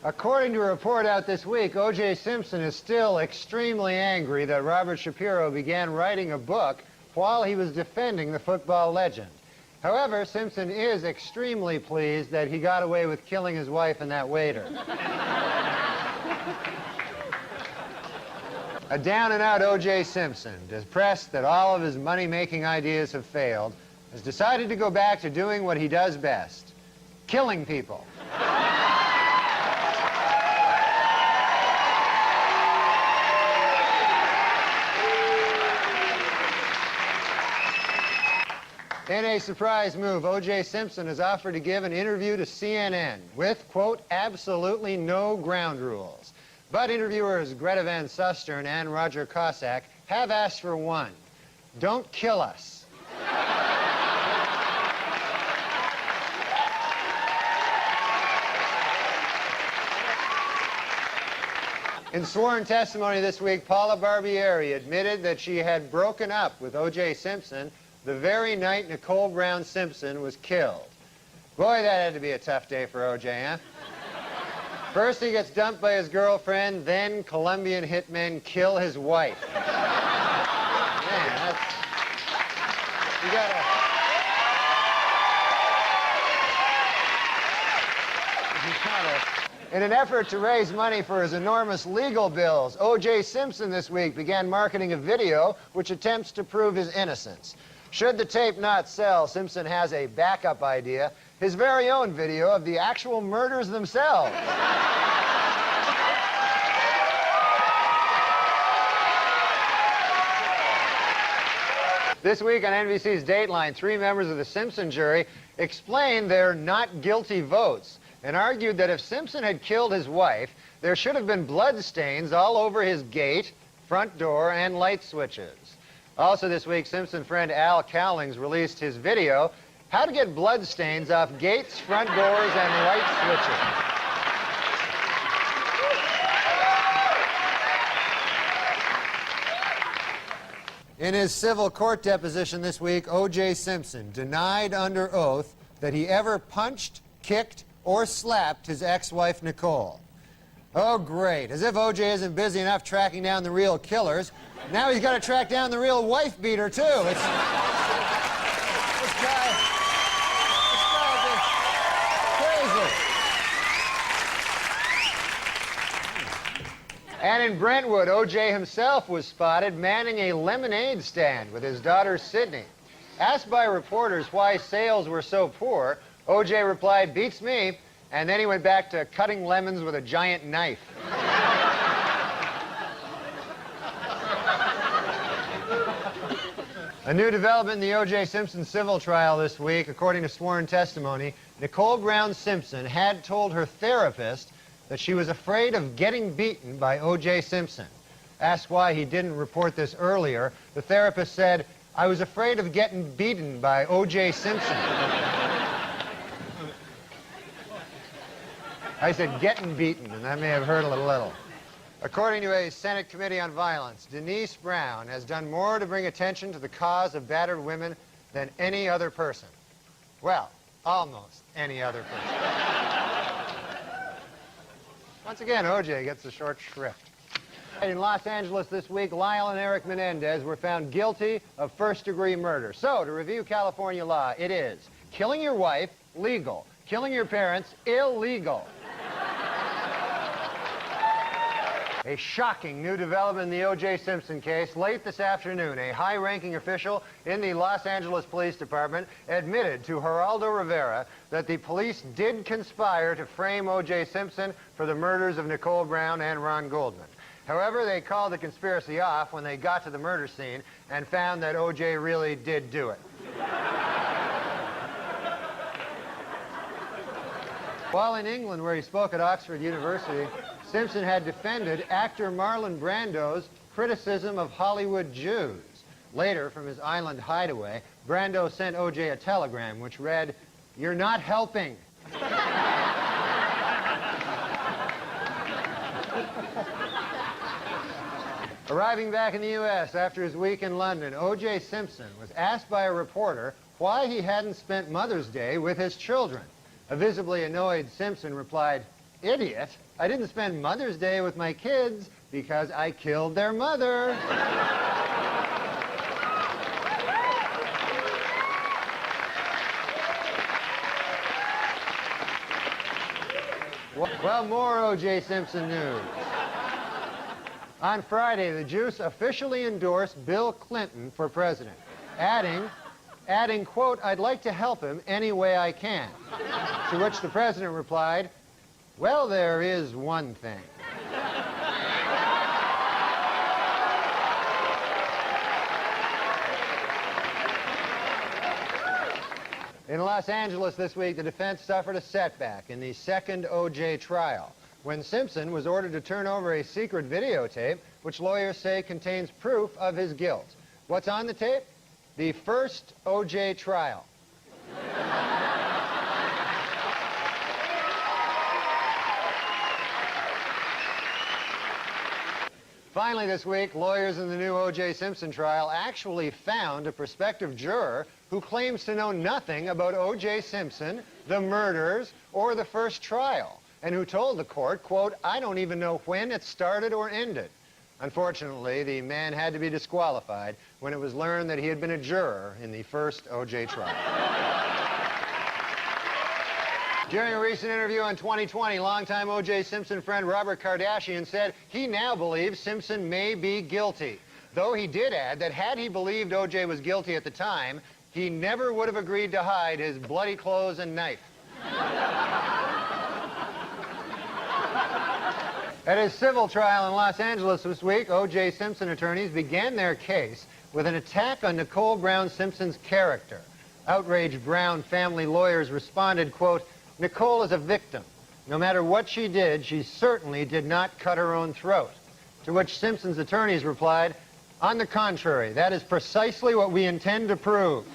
S1: According to a report out this week, O.J. Simpson is still extremely angry that Robert Shapiro began writing a book while he was defending the football legend. However, Simpson is extremely pleased that he got away with killing his wife and that waiter. A down-and-out O.J. Simpson, depressed that all of his money-making ideas have failed, has decided to go back to doing what he does best, killing people. In a surprise move, O.J. Simpson has offered to give an interview to CNN with, quote, absolutely no ground rules. But interviewers Greta Van Susteren and Roger Cossack have asked for one. Don't kill us. In sworn testimony this week, Paula Barbieri admitted that she had broken up with O.J. Simpson the very night Nicole Brown Simpson was killed. Boy, that had to be a tough day for O.J., huh? First he gets dumped by his girlfriend, then Colombian hitmen kill his wife. Man, that's... You gotta... In an effort to raise money for his enormous legal bills, O.J. Simpson this week began marketing a video which attempts to prove his innocence. Should the tape not sell, Simpson has a backup idea, his very own video of the actual murders themselves. This week on NBC's Dateline, 3 members of the Simpson jury explained their not guilty votes and argued that if Simpson had killed his wife, there should have been blood stains all over his gate, front door, and light switches. Also this week, Simpson friend Al Cowlings released his video, How to Get Blood Stains Off Gates, Front Doors, and Light Switches. In his civil court deposition this week, O.J. Simpson denied under oath that he ever punched, kicked, or slapped his ex-wife Nicole. Oh, great. As if O.J. isn't busy enough tracking down the real killers. Now he's got to track down the real wife beater, too. This guy is crazy. And in Brentwood, O.J. himself was spotted manning a lemonade stand with his daughter, Sydney. Asked by reporters why sales were so poor, O.J. replied, "Beats me," and then he went back to cutting lemons with a giant knife. A new development in the O.J. Simpson civil trial this week. According to sworn testimony, Nicole Brown Simpson had told her therapist that she was afraid of getting beaten by O.J. Simpson. Asked why he didn't report this earlier, the therapist said, "I was afraid of getting beaten by O.J. Simpson." I said getting beaten, and that may have hurt a little. According to a Senate Committee on Violence, Denise Brown has done more to bring attention to the cause of battered women than any other person. Well, almost any other person. Once again, O.J. gets the short shrift. In Los Angeles this week, Lyle and Eric Menendez were found guilty of first-degree murder. So, to review California law, it is killing your wife, legal. Killing your parents, illegal. A shocking new development in the O.J. Simpson case. Late this afternoon, a high-ranking official in the Los Angeles Police Department admitted to Geraldo Rivera that the police did conspire to frame O.J. Simpson for the murders of Nicole Brown and Ron Goldman. However, they called the conspiracy off when they got to the murder scene and found that O.J. really did do it. While in England, where he spoke at Oxford University, Simpson had defended actor Marlon Brando's criticism of Hollywood Jews. Later, from his island hideaway, Brando sent O.J. a telegram which read, "You're not helping." Arriving back in the U.S. after his week in London, O.J. Simpson was asked by a reporter why he hadn't spent Mother's Day with his children. A visibly annoyed Simpson replied, "Idiot, I didn't spend Mother's Day with my kids because I killed their mother." Well, more O.J. Simpson news. On Friday, the Juice officially endorsed Bill Clinton for president, adding, quote, "I'd like to help him any way I can." To which the president replied, "Well, there is one thing." In Los Angeles this week, the defense suffered a setback in the second O.J. trial when Simpson was ordered to turn over a secret videotape which lawyers say contains proof of his guilt. What's on the tape? The first O.J. trial. Finally this week, lawyers in the new O.J. Simpson trial actually found a prospective juror who claims to know nothing about O.J. Simpson, the murders, or the first trial, and who told the court, quote, "I don't even know when it started or ended." Unfortunately, the man had to be disqualified when it was learned that he had been a juror in the first O.J. trial. During a recent interview on 2020, longtime O.J. Simpson friend Robert Kardashian said he now believes Simpson may be guilty. Though he did add that had he believed O.J. was guilty at the time, he never would have agreed to hide his bloody clothes and knife. At his civil trial in Los Angeles this week, O.J. Simpson attorneys began their case with an attack on Nicole Brown Simpson's character. Outraged Brown family lawyers responded, quote, "Nicole is a victim. No matter what she did, she certainly did not cut her own throat." To which Simpson's attorneys replied, "On the contrary, that is precisely what we intend to prove."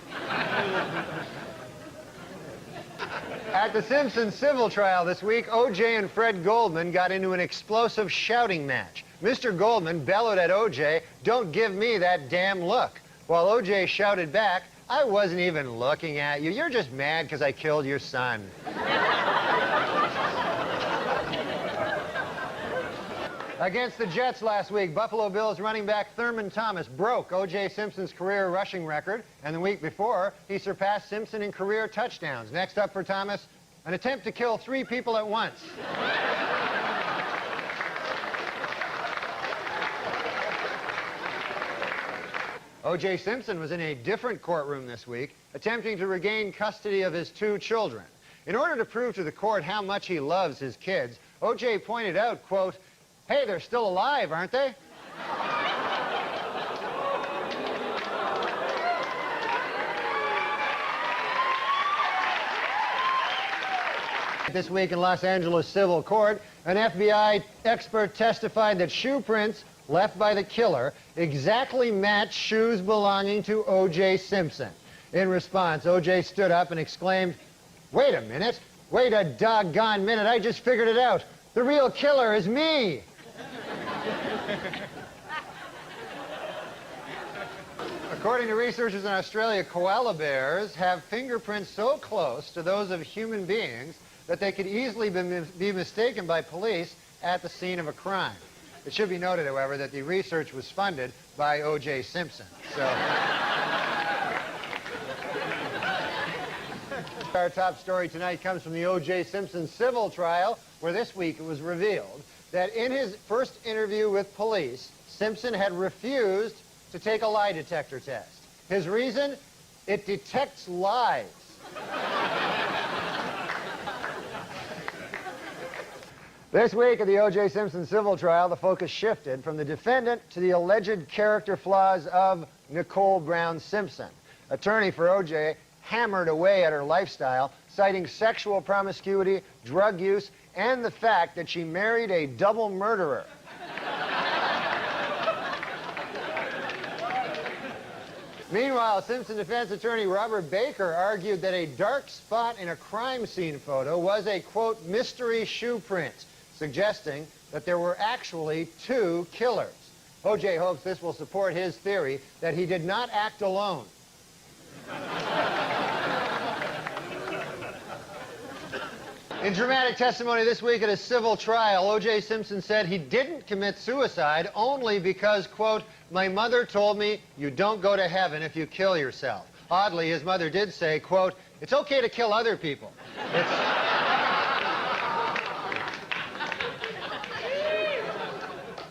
S1: At the Simpson civil trial this week, O.J. and Fred Goldman got into an explosive shouting match. Mr. Goldman bellowed at O.J., "Don't give me that damn look," while O.J. shouted back, "I wasn't even looking at you. You're just mad because I killed your son." Against the Jets last week, Buffalo Bills running back Thurman Thomas broke O.J. Simpson's career rushing record, and the week before, he surpassed Simpson in career touchdowns. Next up for Thomas, an attempt to kill 3 people at once. O.J. Simpson was in a different courtroom this week, attempting to regain custody of his 2 children. In order to prove to the court how much he loves his kids, O.J. pointed out, quote, "Hey, they're still alive, aren't they?" This week in Los Angeles civil court, an FBI expert testified that shoe prints left by the killer exactly match shoes belonging to O.J. Simpson. In response, O.J. stood up and exclaimed, "Wait a minute. Wait a doggone minute. I just figured it out. The real killer is me." According to researchers in Australia, koala bears have fingerprints so close to those of human beings that they could easily be mistaken by police at the scene of a crime. It should be noted, however, that the research was funded by O.J. Simpson. So, our top story tonight comes from the O.J. Simpson civil trial, where this week it was revealed that in his first interview with police, Simpson had refused to take a lie detector test. His reason? It detects lies. This week at the O.J. Simpson civil trial, the focus shifted from the defendant to the alleged character flaws of Nicole Brown Simpson. Attorney for O.J. hammered away at her lifestyle, citing sexual promiscuity, drug use, and the fact that she married a double murderer. Meanwhile, Simpson defense attorney Robert Baker argued that a dark spot in a crime scene photo was a, quote, mystery shoe print, suggesting that there were actually 2 killers. O.J. hopes this will support his theory that he did not act alone. In dramatic testimony this week at a civil trial, O.J. Simpson said he didn't commit suicide only because, quote, "My mother told me you don't go to heaven if you kill yourself." Oddly, his mother did say, quote, "It's okay to kill other people."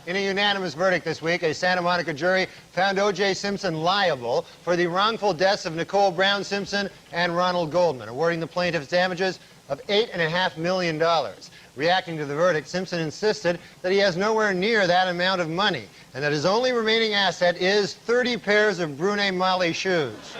S1: In a unanimous verdict this week, a Santa Monica jury found O.J. Simpson liable for the wrongful deaths of Nicole Brown Simpson and Ronald Goldman, awarding the plaintiffs damages of $8.5 million. Reacting to the verdict, Simpson insisted that he has nowhere near that amount of money and that his only remaining asset is 30 pairs of Brune Mali shoes.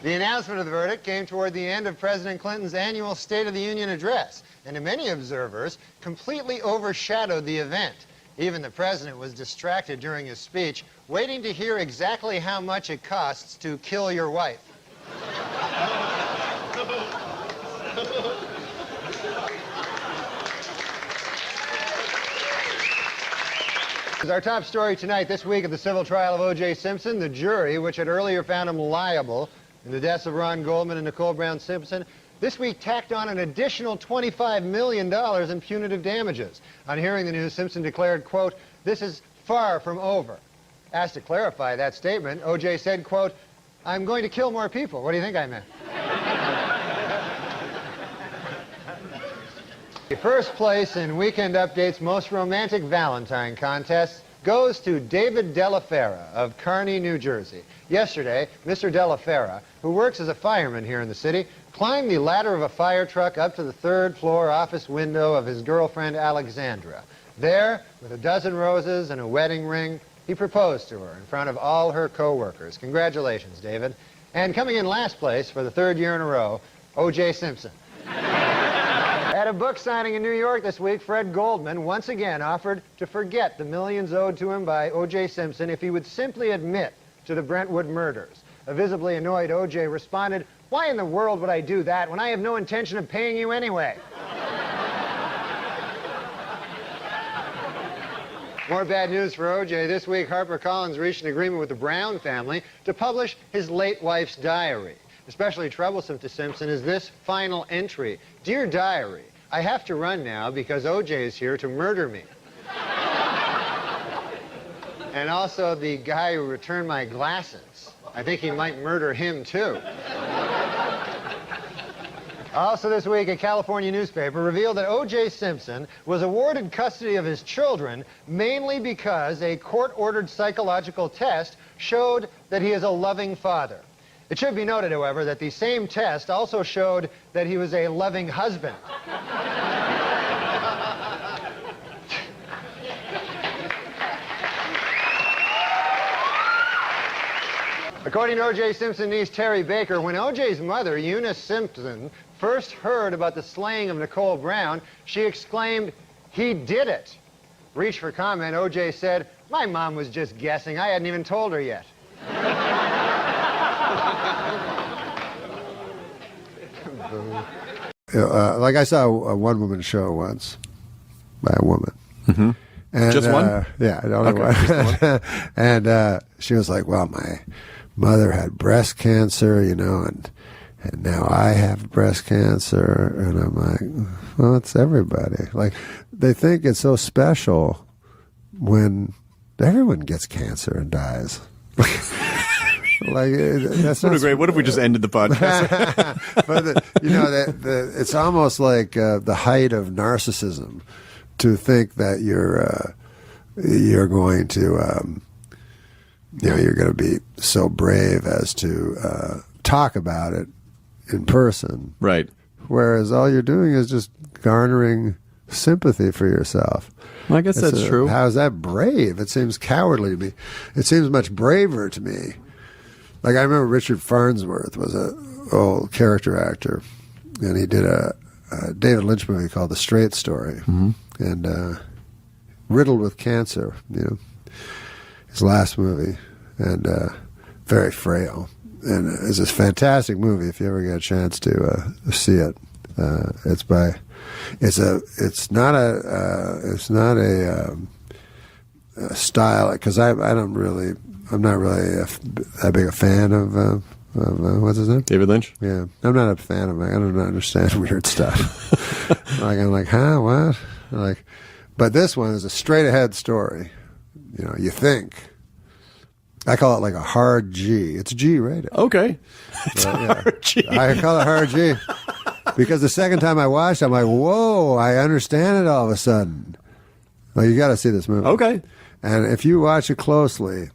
S1: The announcement of the verdict came toward the end of President Clinton's annual State of the Union address, and to many observers, completely overshadowed the event. Even the president was distracted during his speech, waiting to hear exactly how much it costs to kill your wife. Our top story tonight, this week at the civil trial of O.J. Simpson, the jury, which had earlier found him liable in the deaths of Ron Goldman and Nicole Brown Simpson, this week tacked on an additional $25 million in punitive damages. On hearing the news, Simpson declared, quote, "This is far from over." Asked to clarify that statement, O.J. said, quote, "I'm going to kill more people. What do you think I meant?" The first place in Weekend Update's Most Romantic Valentine contest goes to David Delafera of Kearney, New Jersey. Yesterday, Mr. Delafera, who works as a fireman here in the city, climbed the ladder of a fire truck up to the 3rd floor office window of his girlfriend, Alexandra. There, with a dozen roses and a wedding ring, he proposed to her in front of all her co-workers. Congratulations, David. And coming in last place for the 3rd year in a row, O.J. Simpson. At a book signing in New York this week, Fred Goldman once again offered to forget the millions owed to him by O.J. Simpson if he would simply admit to the Brentwood murders. A visibly annoyed O.J. responded, "Why in the world would I do that when I have no intention of paying you anyway?" More bad news for O.J. This week, HarperCollins reached an agreement with the Brown family to publish his late wife's diary. Especially troublesome to Simpson is this final entry. "Dear Diary, I have to run now because O.J. is here to murder me. And also the guy who returned my glasses. I think he might murder him, too. Also this week, a California newspaper revealed that O.J. Simpson was awarded custody of his children mainly because a court-ordered psychological test showed that he is a loving father. It should be noted, however, that the same test also showed that he was a loving husband. According to O.J. Simpson's niece, Terry Baker, when O.J.'s mother, Eunice Simpson, first heard about the slaying of Nicole Brown, she exclaimed, "He did it." Reached for comment, O.J. said, "My mom was just guessing. I hadn't even told her yet."
S2: Like I saw a one-woman show once by a woman.
S6: Mm-hmm.
S2: And,
S6: just one?
S2: Yeah, only one. And she was like, well, my mother had breast cancer, you know, and now I have breast cancer. And I'm like, well, it's everybody. Like, they think it's so special when everyone gets cancer and dies. Like, that's
S6: what what if we just ended the podcast?
S2: But you know, it's almost like the height of narcissism to think that you're going to you know, you're going to be so brave as to talk about it in person,
S6: right?
S2: Whereas all you're doing is just garnering sympathy for yourself.
S6: Well, I guess that's true.
S2: How's that brave? It seems cowardly to me. It seems much braver to me. Like, I remember Richard Farnsworth was an old character actor, and he did a David Lynch movie called The Straight Story, and riddled with cancer, you know, his last movie, and very frail. And it's a fantastic movie if you ever get a chance to see it. It's not a style, because I'm not really that big a fan of what's his name?
S6: David Lynch?
S2: Yeah. I'm not a fan of I don't understand weird stuff. I'm like, huh, what? Like, but this one is a straight ahead story. You know, you think. I call it like a hard G. It's G rated.
S6: Okay. It's hard G.
S2: I call it hard G. Because the second time I watched it, I'm like, whoa, I understand it all of a sudden. Well, you got to see this movie.
S6: Okay.
S2: And if you watch it closely,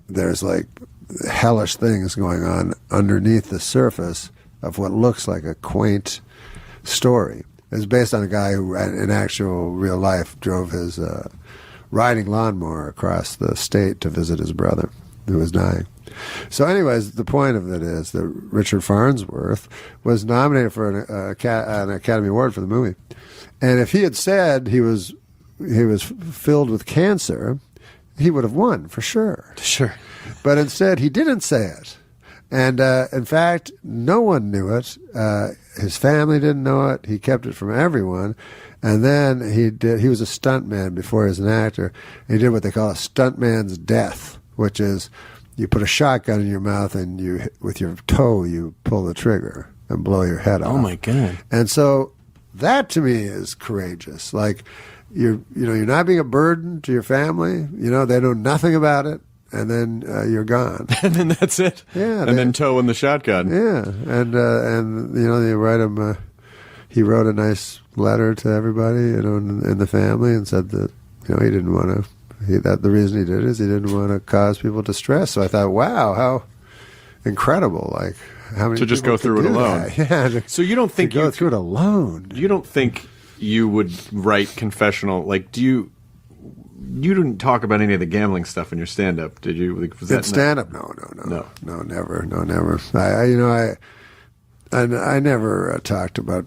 S2: there's like hellish things going on underneath the surface of what looks like a quaint story. It's based on a guy who, in actual real life, drove his riding lawnmower across the state to visit his brother who was dying. So anyways, the point of it is that Richard Farnsworth was nominated for an Academy Award for the movie. And if he had said he was filled with cancer, he would have won for sure.
S6: Sure.
S2: But instead, he didn't say it. And in fact, no one knew it. His family didn't know it. He kept it from everyone. And then he was a stuntman before he was an actor. He did what they call a stuntman's death, which is you put a shotgun in your mouth and with your toe, you pull the trigger and blow your head off.
S6: Oh my God.
S2: And so that to me is courageous. Like, you're not being a burden to your family. You know, they know nothing about it, and then you're gone.
S6: And then that's it.
S2: Yeah.
S6: And then toe in the shotgun.
S2: Yeah. And you know, they write him. He wrote a nice letter to everybody, you know, in the family, and said that, you know, he didn't want to. The reason he did it is he didn't want to cause people distress. So I thought, wow, how incredible! Like, how many
S6: to just
S2: people
S6: go through it
S2: could do
S6: alone.
S2: that? Yeah.
S6: So you don't think
S2: to go through it alone?
S6: You don't think you would write confessional? Like, you didn't talk about any of the gambling stuff in your stand-up, did you? Like, was that
S2: stand-up? No, never. I never talked about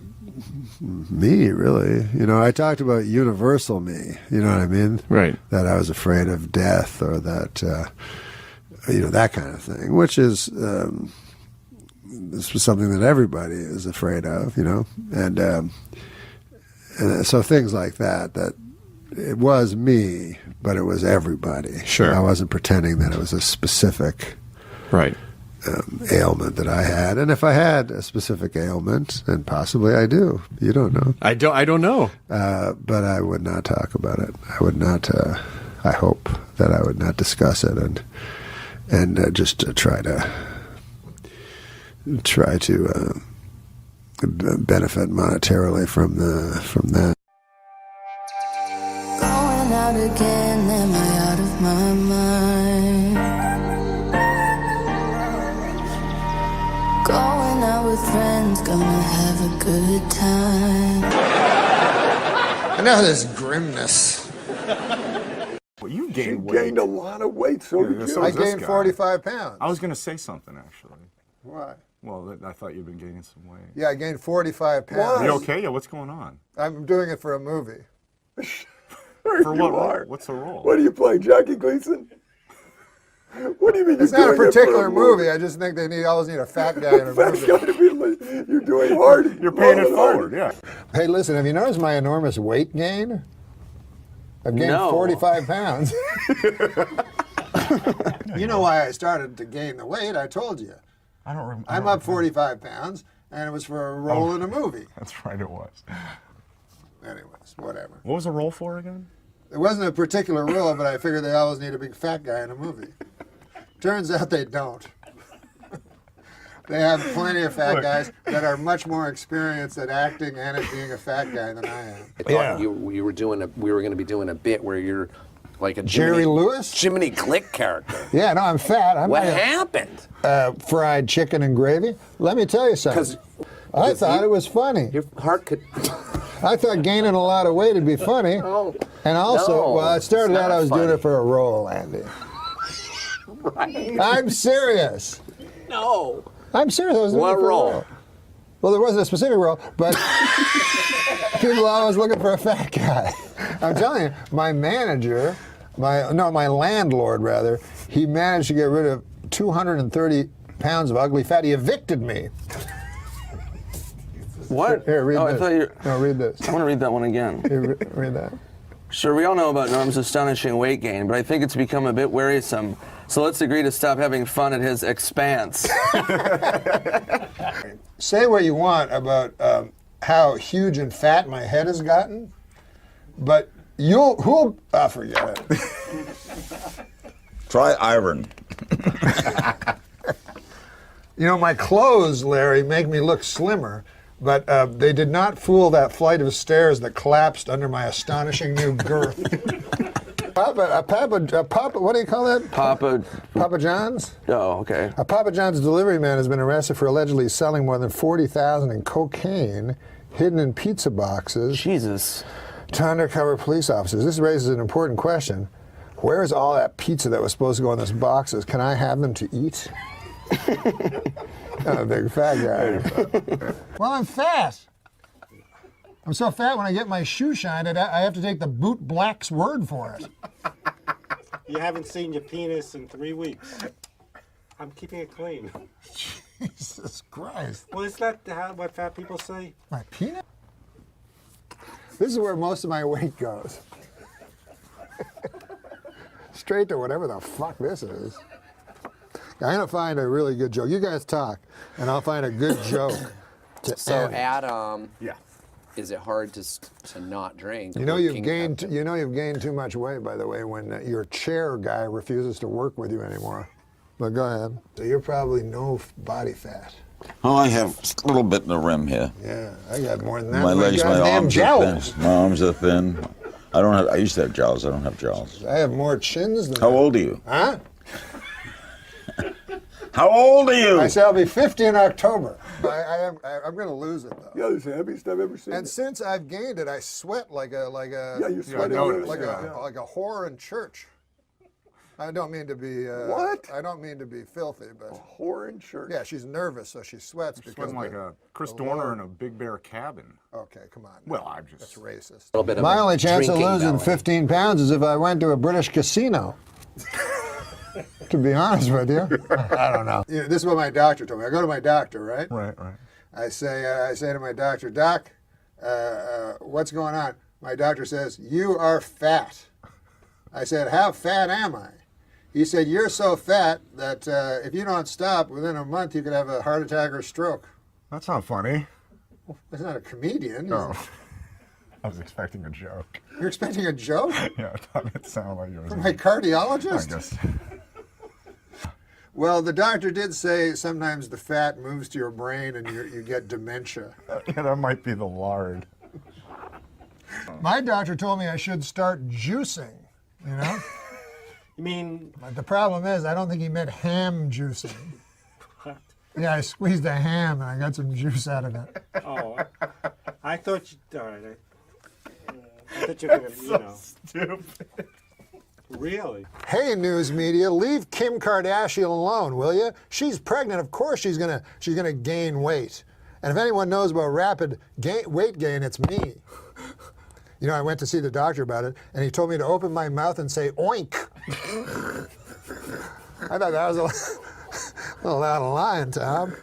S2: me, really. You know, I talked about universal me. You know what I mean?
S6: Right.
S2: That I was afraid of death, or that you know, that kind of thing, which is this was something that everybody is afraid of. You know, and so things like that. That it was me, but it was everybody.
S6: Sure.
S2: I wasn't pretending that it was a specific.
S6: Right.
S2: ailment that I had. And if I had a specific ailment, and possibly I do, you don't know.
S6: I don't know.
S2: But I would not talk about it. I would not. I hope that I would not discuss it, and just try to benefit monetarily from that.
S16: Going out again, am I out of my mind? Going out with friends, gonna have a good time.
S5: Enough of this grimness.
S7: Well, you gained weight.
S5: Gained a lot of weight, so did you. I gained 45 pounds.
S7: I was going to say something, actually.
S5: Why?
S7: Well, I thought you'd been gaining some weight.
S5: Yeah, I gained 45 pounds.
S7: Are you okay? Yeah, what's going on?
S5: I'm doing it for a movie.
S7: For what role? What's the role?
S5: What are you playing, Jackie Gleason? What do you mean? It's not a particular movie. I just think they always need a fat guy in a movie. You're doing hard.
S7: You're paying it forward, yeah.
S5: Hey, listen, have you noticed my enormous weight gain? I've gained 45 pounds. You know why I started to gain the weight? I told you.
S7: I don't remember.
S5: I'm up 45 pounds, and it was for a role in a movie.
S7: That's right, it was.
S5: Anyways, whatever.
S7: What was the role for again?
S5: It wasn't a particular role, but I figured they always need a big fat guy in a movie. Turns out they don't. They have plenty of fat guys that are much more experienced at acting and at being a fat guy than I am.
S9: I thought we were going to be doing a bit where you're like a
S5: Jerry Lewis?
S9: Jiminy Glick character.
S5: Yeah, no, I'm fat.
S9: What happened?
S5: Fried chicken and gravy. Let me tell you something. I thought it was funny.
S9: Your heart could...
S5: I thought gaining a lot of weight would be funny.
S9: No.
S5: And also,
S9: No,
S5: I started out, I was doing
S9: funny.
S5: it for a role, Andy.
S9: Right.
S5: I'm serious.
S9: No.
S5: I'm serious. I was doing
S9: What
S5: it for
S9: role?
S5: a role. Well, there wasn't a specific role, but people are always looking for a fat guy. I'm telling you, my manager, my landlord rather, he managed to get rid of 230 pounds of ugly fat. He evicted me.
S9: What?
S5: Here, read this.
S9: I thought you...
S5: No, read this.
S9: I want to read that one again.
S5: Here, read that.
S9: Sure, we all know about Norm's astonishing weight gain, but I think it's become a bit wearisome. So let's agree to stop having fun at his expense.
S5: Say what you want about how huge and fat my head has gotten, but who'll forget it.
S10: Try iron.
S5: You know, my clothes, Larry, make me look slimmer, but they did not fool that flight of stairs that collapsed under my astonishing new girth. Papa, what do you call that? Papa John's?
S9: Oh, okay.
S5: A Papa John's delivery man has been arrested for allegedly selling more than $40,000 in cocaine hidden in pizza boxes.
S9: Jesus.
S5: To undercover police officers. This raises an important question. Where is all that pizza that was supposed to go in those boxes? Can I have them to eat? I'm a big fat guy. Well, I'm fat. I'm so fat when I get my shoe shined, I have to take the boot black's word for it.
S11: You haven't seen your penis in 3 weeks. I'm keeping it clean.
S5: Jesus Christ.
S11: Well, is that what fat people say?
S5: My penis? This is where most of my weight goes. Straight to whatever the fuck this is. I'm going to find a really good joke. You guys talk, and I'll find a good joke to
S9: So,
S5: end.
S9: Adam,
S5: Yeah.
S9: is it hard to not drink?
S5: You know you've gained too much weight, by the way, when your chair guy refuses to work with you anymore. But go ahead. So you're probably no body fat.
S10: Oh, I have a little bit in the rim here.
S5: Yeah, I got more than that.
S10: My legs, my
S5: goddamn
S10: arms
S5: jowls.
S10: are thin. My arms are thin. I used to have jowls. I don't have jowls.
S5: I have more chins than
S10: How old are you?
S5: Huh?
S10: How old are you?
S5: I say I'll be 50 in October. I'm going to lose it though. Yeah, it's the heaviest I've ever seen. And since I've gained it, I sweat like a you sweat like a whore in church. I don't mean to be what? I don't mean to be filthy, but a whore in church. Yeah, she's nervous, so she sweats because
S7: sweating like a Chris Dorner in a Big Bear cabin.
S5: Okay, come on.
S7: Well, I'm just
S5: that's racist.
S9: A little bit of
S5: My
S9: a
S5: only chance of
S9: drinking
S5: losing
S9: belly.
S5: 15 pounds is if I went to a British casino. To be honest with you, I don't know. This is what my doctor told me. I go to my doctor, right?
S7: Right.
S5: I say to my doctor, Doc, what's going on? My doctor says, you are fat. I said, how fat am I? He said, you're so fat that if you don't stop, within a month you could have a heart attack or stroke.
S7: That's not funny.
S5: He's not a comedian.
S7: No. I was expecting a joke.
S5: You're expecting a joke?
S7: Yeah, I thought it sounded like yours.
S5: From my cardiologist?
S7: I guess.
S5: Well, the doctor did say sometimes the fat moves to your brain and you get dementia.
S7: Yeah, that might be the lard.
S5: My doctor told me I should start juicing, you know?
S11: You mean...
S5: But the problem is, I don't think he meant ham juicing.
S11: What?
S5: Yeah, I squeezed a ham and I got some juice out of it.
S11: Oh, I thought you... All right. I thought you were going to, you know...
S7: Stupid.
S11: Really?
S5: Hey, news media, leave Kim Kardashian alone, will you? She's pregnant. Of course she's gonna gain weight. And if anyone knows about rapid weight gain, it's me. You know, I went to see the doctor about it, and he told me to open my mouth and say oink. I thought that was a little out of line, Tom.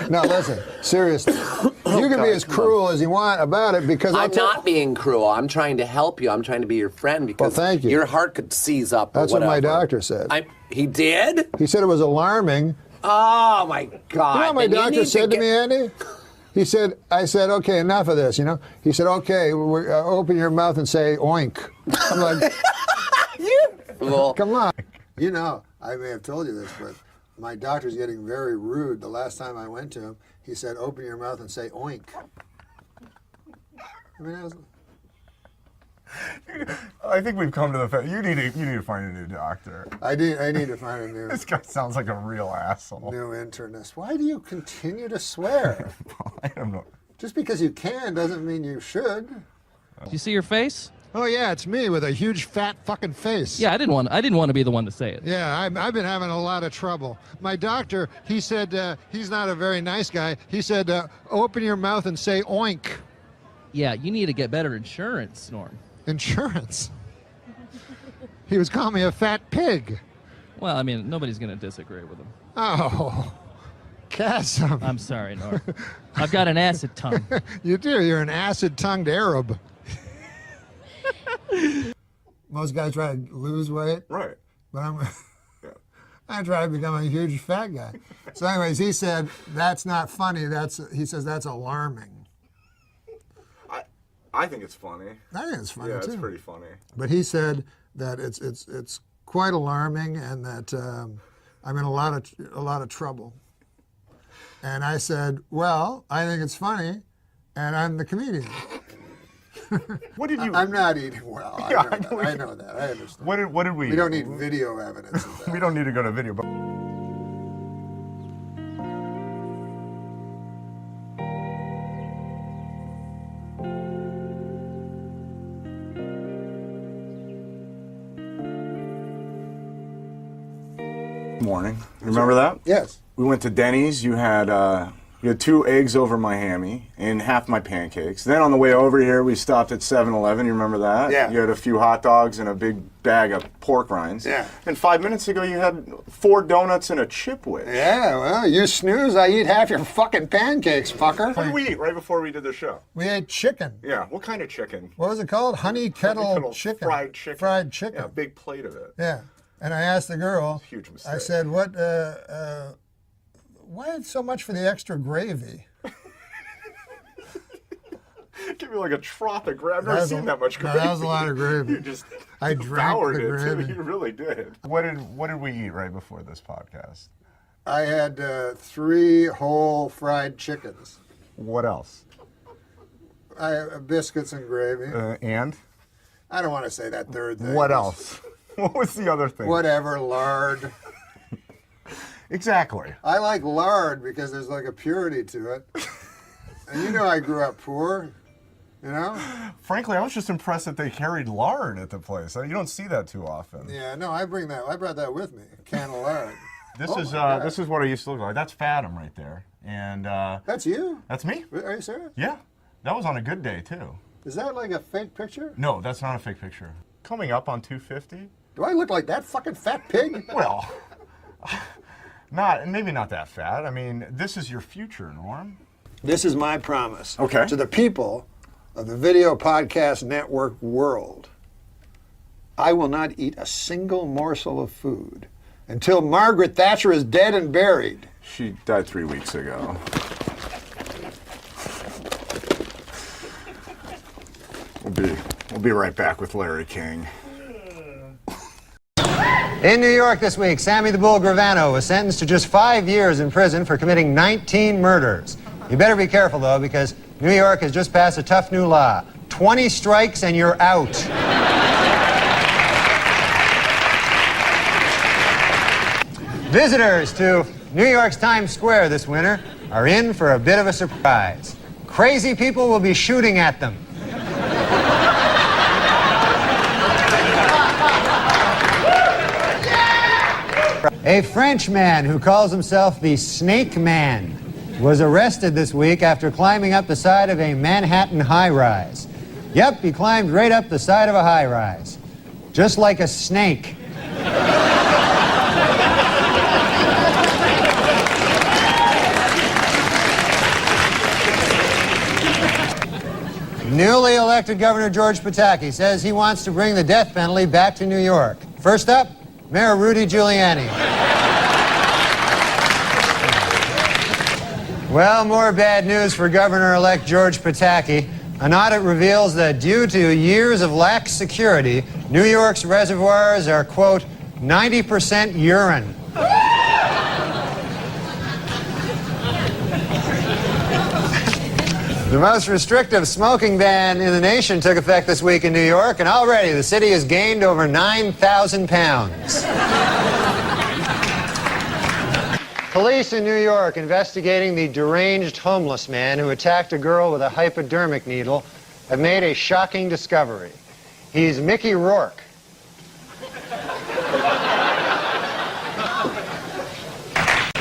S5: Now listen, seriously, you can be as cruel as you want about it because
S4: I'm not being cruel. I'm trying to help you. I'm trying to be your friend because
S5: thank you.
S4: Your heart could seize up.
S5: That's
S4: or
S5: what my
S4: whatever.
S5: doctor said.
S4: He did?
S5: He said it was alarming.
S4: Oh my God!
S5: You know what my doctor said to me, Andy? He said, I said, okay, enough of this, you know? He said, okay, open your mouth and say oink. I'm like, come on. You know, I may have told you this, but my doctor's getting very rude. The last time I went to him, he said, open your mouth and say oink. I mean,
S7: I think we've come to the fact you need to find a new doctor.
S5: I need to find a new.
S7: This guy sounds like a real asshole.
S5: New internist. Why do you continue to swear?
S7: I don't know.
S5: Just because you can doesn't mean you should.
S8: Do you see your face?
S5: Oh yeah, it's me with a huge fat fucking face.
S8: Yeah, I didn't want to be the one to say it.
S5: Yeah, I've been having a lot of trouble. My doctor, he said he's not a very nice guy. He said, open your mouth and say oink.
S8: Yeah, you need to get better insurance, Norm.
S5: Insurance? He was calling me a fat pig.
S8: Well, I mean, nobody's going to disagree with him.
S5: Oh, chasm.
S8: I'm sorry, Norm. I've got an acid tongue.
S5: You do. You're an acid-tongued Arab. Most guys try to lose weight.
S7: Right.
S5: But I try to become a huge fat guy. So anyways, he said, that's not funny. He says that's alarming.
S7: I think it's funny.
S5: I think it's funny too.
S7: Yeah, it's pretty funny.
S5: But he said that it's quite alarming and that I'm in a lot of trouble. And I said, well, I think it's funny, and I'm the comedian.
S7: What did you?
S5: I'm not eating well.
S7: Yeah,
S5: I know that. I understand.
S7: What did we?
S5: We don't need video evidence of that.
S7: We don't need to go to video, but. Morning. Remember that?
S5: Yes.
S7: We went to Denny's. You had 2 eggs over my hammy and half my pancakes. Then on the way over here, we stopped at 7-Eleven. You remember that?
S5: Yeah.
S7: You had a few hot dogs and a big bag of pork rinds.
S5: Yeah.
S7: And 5 minutes ago, you had 4 donuts and a chip whiz.
S5: Yeah, well, you snooze, I eat half your fucking pancakes, fucker.
S7: What did we eat right before we did the show?
S5: We ate chicken.
S7: Yeah. What kind of chicken?
S5: What was it called? Honey kettle chicken.
S7: Fried chicken.
S5: Fried chicken.
S7: Yeah, a big plate of it.
S5: Yeah. And I asked the girl,
S7: Huge mistake.
S5: I said, why so much for the extra gravy?
S7: Give me like a trough of gravy. I've never seen that much gravy.
S5: No, that was a lot of gravy.
S7: You just
S5: I drank
S7: devoured
S5: the
S7: it,
S5: gravy.
S7: too. You really did. What did we eat right before this podcast?
S5: I had 3 whole fried chickens.
S7: What else?
S5: Biscuits and gravy.
S7: And?
S5: I don't want to say that third thing.
S7: What else? What was the other thing?
S5: Whatever, lard.
S7: Exactly.
S5: I like lard because there's like a purity to it. And you know I grew up poor, you know?
S7: Frankly, I was just impressed that they carried lard at the place. You don't see that too often.
S5: Yeah, no, I brought that with me, a can of lard.
S7: This is what I used to look like. That's Fathom right there. And
S5: that's you?
S7: That's me.
S5: Are you serious?
S7: Yeah. That was on a good day too.
S5: Is that like a fake picture?
S7: No, that's not a fake picture. Coming up on 250.
S5: Do I look like that fucking fat pig?
S7: Well, maybe not that fat. I mean, this is your future, Norm.
S5: This is my promise
S7: to
S5: the people of the Video Podcast Network world. I will not eat a single morsel of food until Margaret Thatcher is dead and buried.
S7: She died 3 weeks ago. We'll be right back with Larry King.
S1: In New York this week, Sammy the Bull Gravano was sentenced to just 5 years in prison for committing 19 murders. You better be careful, though, because New York has just passed a tough new law. 20 strikes and you're out. Visitors to New York's Times Square this winter are in for a bit of a surprise. Crazy people will be shooting at them. A French man who calls himself the Snake Man was arrested this week after climbing up the side of a Manhattan high-rise. Yep, he climbed right up the side of a high-rise, just like a snake. Newly elected Governor George Pataki says he wants to bring the death penalty back to New York. First up, Mayor Rudy Giuliani. Well, more bad news for Governor-elect George Pataki. An audit reveals that due to years of lax security, New York's reservoirs are, quote, 90% urine. The most restrictive smoking ban in the nation took effect this week in New York, and already the city has gained over 9,000 pounds. Police in New York investigating the deranged homeless man who attacked a girl with a hypodermic needle have made a shocking discovery. He's Mickey Rourke.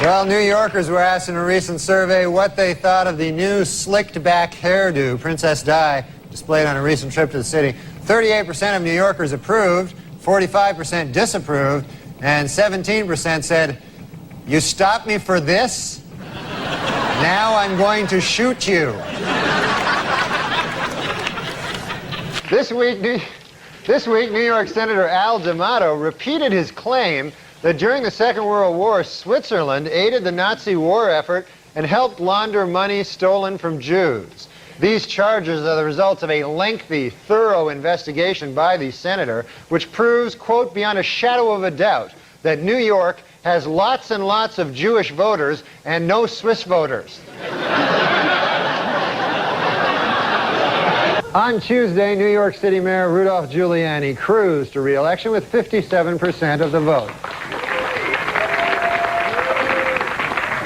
S1: Well, New Yorkers were asked in a recent survey what they thought of the new slicked-back hairdo Princess Di displayed on a recent trip to the city. 38% of New Yorkers approved, 45% disapproved, and 17% said, "You stopped me for this? Now I'm going to shoot you." This week, New York Senator Al D'Amato repeated his claim that during the Second World War, Switzerland aided the Nazi war effort and helped launder money stolen from Jews. These charges are the results of a lengthy, thorough investigation by the senator, which proves, quote, beyond a shadow of a doubt, that New York has lots and lots of Jewish voters and no Swiss voters. On Tuesday, New York City Mayor Rudolph Giuliani cruised to re-election with 57% of the vote.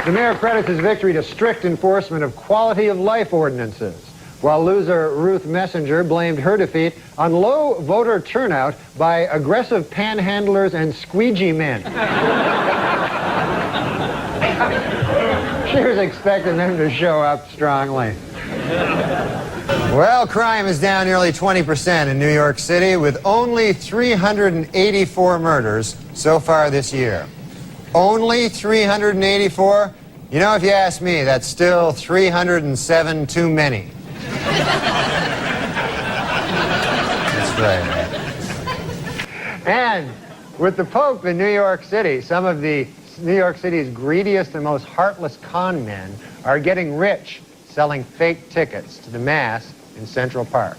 S1: The mayor credits his victory to strict enforcement of quality of life ordinances, while loser Ruth Messenger blamed her defeat on low voter turnout by aggressive panhandlers and squeegee men. She was expecting them to show up strongly. Well, crime is down nearly 20% in New York City, with only 384 murders so far this year. Only 384? You know, if you ask me, that's still 307 too many. That's right. And with the Pope in New York City, some of the New York City's greediest and most heartless con men are getting rich selling fake tickets to the Mass in Central Park.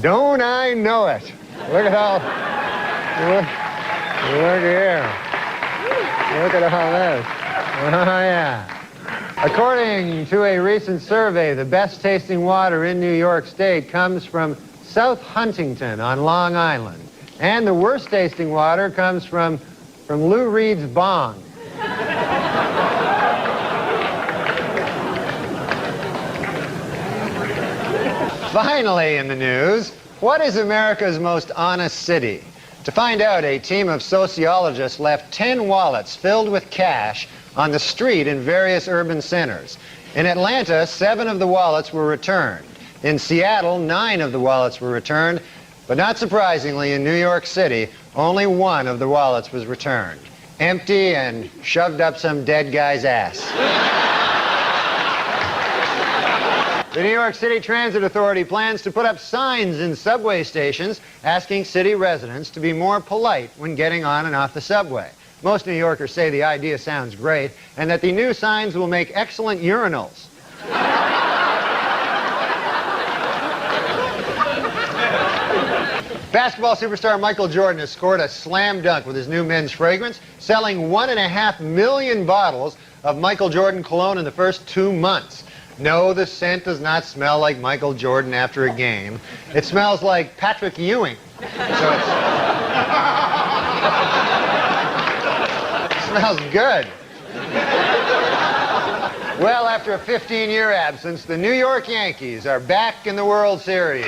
S1: Don't I know it? Look at all... Look here. Look at all this. Oh, yeah. According to a recent survey, the best-tasting water in New York State comes from South Huntington on Long Island. And the worst-tasting water comes from Lou Reed's bong. Finally in the news, what is America's most honest city? To find out, a team of sociologists left 10 wallets filled with cash on the street in various urban centers. In Atlanta, 7 of the wallets were returned. In Seattle, 9 of the wallets were returned. But not surprisingly, in New York City, only 1 of the wallets was returned. Empty and shoved up some dead guy's ass. The New York City Transit Authority plans to put up signs in subway stations asking city residents to be more polite when getting on and off the subway. Most New Yorkers say the idea sounds great and that the new signs will make excellent urinals. Basketball superstar Michael Jordan has scored a slam dunk with his new men's fragrance, selling 1.5 million bottles of Michael Jordan cologne in the first 2 months. No, the scent does not smell like Michael Jordan after a game. It smells like Patrick Ewing. So it smells good. Well, after a 15-year absence, the New York Yankees are back in the World Series.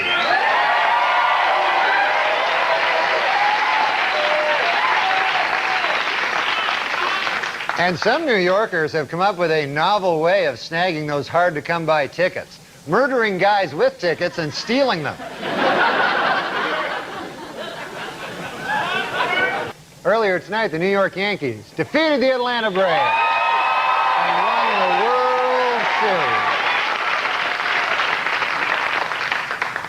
S1: And some New Yorkers have come up with a novel way of snagging those hard-to-come-by tickets. Murdering guys with tickets and stealing them. Earlier tonight, the New York Yankees defeated the Atlanta Braves and won the World Series.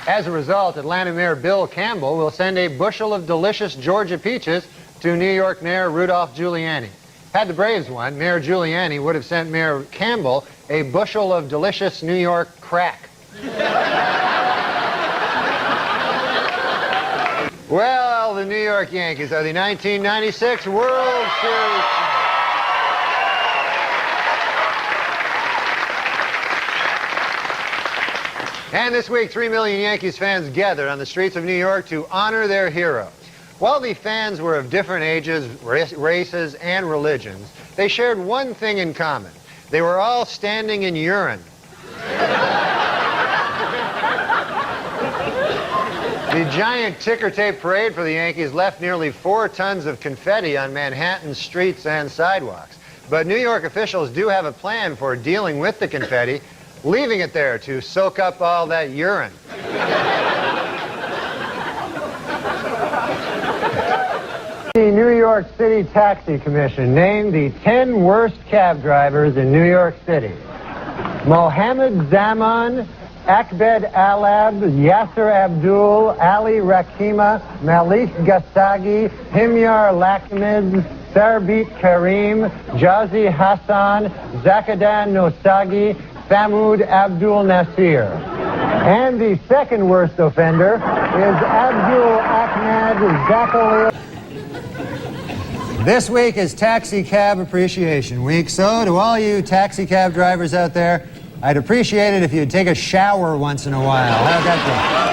S1: As a result, Atlanta Mayor Bill Campbell will send a bushel of delicious Georgia peaches to New York Mayor Rudolph Giuliani. Had the Braves won, Mayor Giuliani would have sent Mayor Campbell a bushel of delicious New York crack. Well, the New York Yankees are the 1996 World Series. And this week, 3 million Yankees fans gathered on the streets of New York to honor their heroes. While the fans were of different ages, races, and religions, they shared one thing in common. They were all standing in urine. The giant ticker tape parade for the Yankees left nearly 4 tons of confetti on Manhattan's streets and sidewalks. But New York officials do have a plan for dealing with the confetti, leaving it there to soak up all that urine. The New York City Taxi Commission named the 10 worst cab drivers in New York City. Mohammed Zaman, Akbed Alab, Yasser Abdul, Ali Rakima, Malik Gassagi, Himyar Lakmid, Sarbit Karim, Jazi Hassan, Zakadan Nosagi, Samud Abdul Nasir. And the second worst offender is Abdul Ahmed Zakali. This week is Taxi Cab Appreciation Week, so to all you taxi cab drivers out there, I'd appreciate it if you'd take a shower once in a while. How'd that go?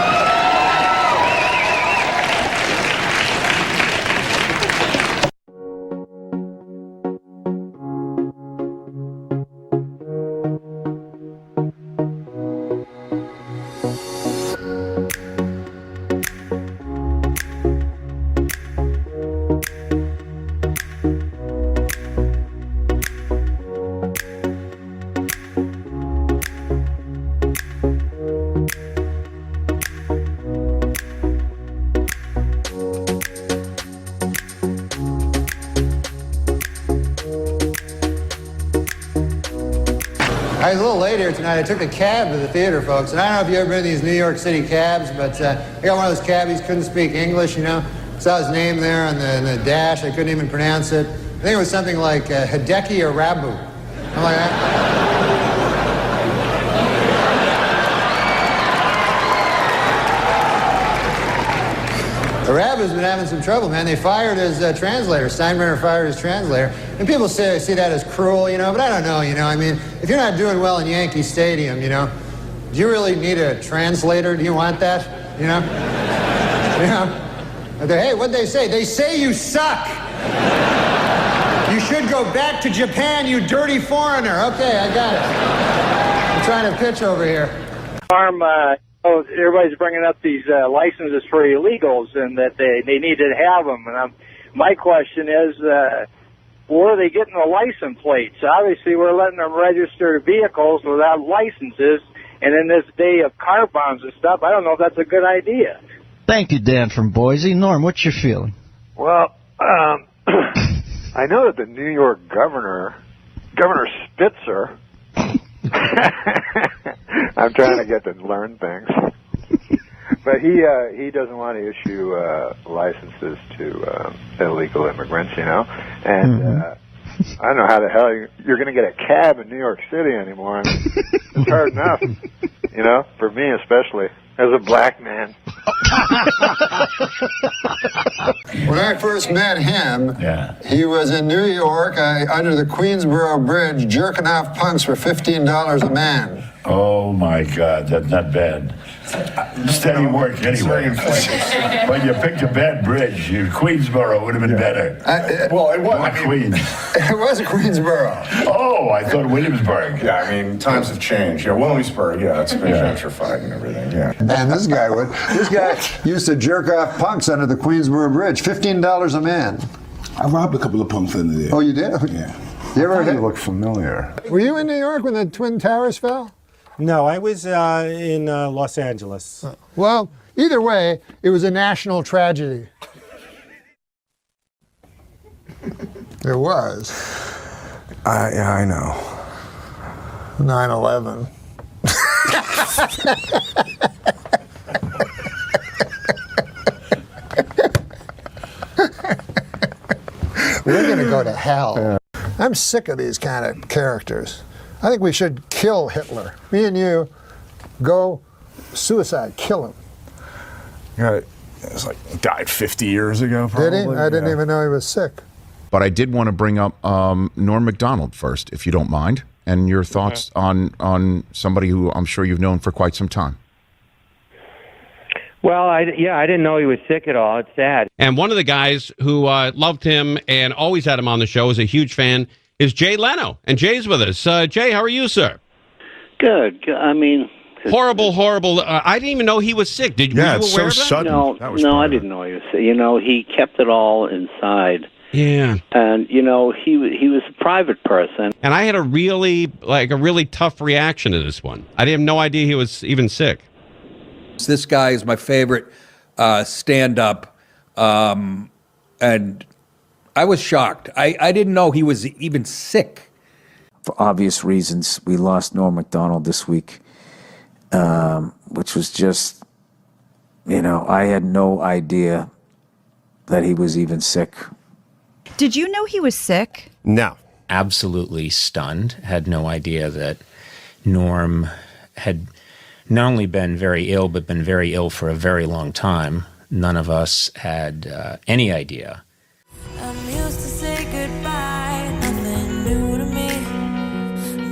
S1: I was a little late here tonight. I took a cab to the theater, folks. And I don't know if you've ever been in these New York City cabs, but I got one of those cabbies, couldn't speak English, you know. Saw his name there on the dash. I couldn't even pronounce it. I think it was something like Hideki Arabu. Something like that. Arabu's been having some trouble, man. They fired his translator. Steinbrenner fired his translator. And people see that as cruel, you know, but I don't know, you know. I mean, if you're not doing well in Yankee Stadium, you know, do you really need a translator? Do you want that, you know? You know? Hey, what'd they say? They say you suck. You should go back to Japan, you dirty foreigner. Okay, I got it. I'm trying to pitch over here.
S12: Norm, everybody's bringing up these licenses for illegals and that they need to have them. And my question is, where are they getting the license plates? Obviously, we're letting them register vehicles without licenses. And in this day of car bombs and stuff, I don't know if that's a good idea.
S13: Thank you, Dan from Boise. Norm, what's your feeling?
S14: Well, I know that the New York Governor Spitzer, I I'm trying to get to learn things. But he doesn't want to issue licenses to illegal immigrants, you know. And I don't know how the hell you're going to get a cab in New York City anymore. I mean, it's hard enough, you know, for me especially, as a black man.
S2: When I first met him, he was in New York under the Queensboro Bridge jerking off punks for $15 a man.
S15: Oh my God, that's not bad. Steady work anyway. When you picked a bad bridge, Queensboro would have been better.
S7: Well, it was.
S15: Not Queens.
S2: It was Queensboro.
S15: Oh, I thought Williamsburg.
S7: Yeah, I mean, times have changed. Yeah, Williamsburg, it's been gentrified and everything, yeah.
S2: And this guy used to jerk off punks under the Queensboro Bridge, $15 a man.
S15: I robbed a couple of punks under there.
S2: Oh, you did?
S15: Yeah.
S2: You ever
S15: You look familiar.
S5: Were you in New York when the Twin Towers fell?
S11: No, I was in Los Angeles.
S5: Well, either way, it was a national tragedy. It was.
S2: I know.
S5: 9/11. We're going to go to hell. I'm sick of these kind of characters. I think we should kill Hitler. Me and you, go suicide, kill him.
S7: Yeah, it was like he died 50 years ago, probably.
S5: Did he? I didn't even know he was sick.
S17: But I did want to bring up Norm Macdonald first, if you don't mind, and your thoughts on somebody who I'm sure you've known for quite some time.
S18: Well, I didn't know he was sick at all. It's sad.
S19: And one of the guys who loved him and always had him on the show, is a huge fan, is Jay Leno. And Jay's with us. Jay, how are you, sir?
S18: Good. I mean...
S19: Horrible. I didn't even know he was sick. Were you aware of that?
S18: Sudden. No, I didn't know he was sick. You know, he kept it all inside.
S19: Yeah.
S18: And, you know, he was a private person.
S19: And I had a really tough reaction to this one. I didn't have no idea he was even sick.
S21: This guy is my favorite stand-up, and I was shocked. I didn't know he was even sick.
S26: For obvious reasons, we lost Norm Macdonald this week, which was just, I had no idea that he was even sick.
S27: Did you know he was sick?
S28: No. Absolutely stunned. Had no idea that Norm had not only been very ill, but been very ill for a very long time. None of us had any idea.
S16: I'm used to say goodbye, nothing new to me.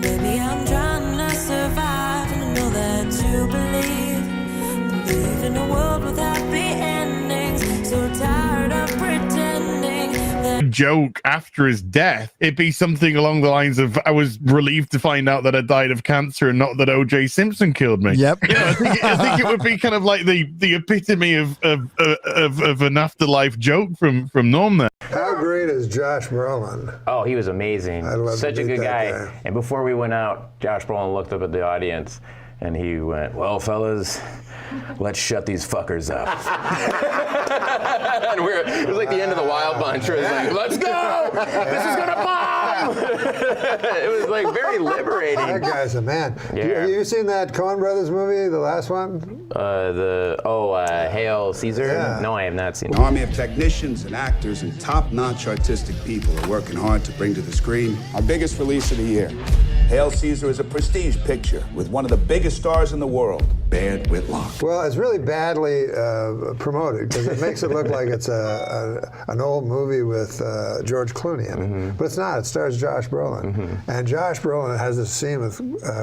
S16: Baby, I'm trying to survive, and I know that you believe in a world with happy endings. So tired of pretending that
S29: joke after his death, it'd be something along the lines of, I was relieved to find out that I died of cancer and not that O.J. Simpson killed me.
S30: Yep.
S29: I think it would be kind of like the epitome of an afterlife joke from Norm there.
S5: How great is Josh Brolin?
S31: Oh, he was amazing. Such a good guy. And before we went out, Josh Brolin looked up at the audience and he went, "Well, fellas, let's shut these fuckers up."
S4: And it was like the end of the Wild Bunch. Where it was like, let's go! This is gonna bomb! It was like very liberating.
S5: That guy's a man.
S31: Yeah.
S5: Have you seen that Coen Brothers movie, the last one?
S31: Hail Caesar?
S5: Yeah.
S31: No, I have not seen it.
S32: An army of technicians and actors and top-notch artistic people are working hard to bring to the screen our biggest release of the year. Hail Caesar is a prestige picture with one of the biggest stars in the world, Baird Whitlock.
S5: Well, it's really badly promoted because it makes it look like it's an old movie with George Clooney in it. But it's not. It stars Josh Brolin. And Josh Brolin has this scene with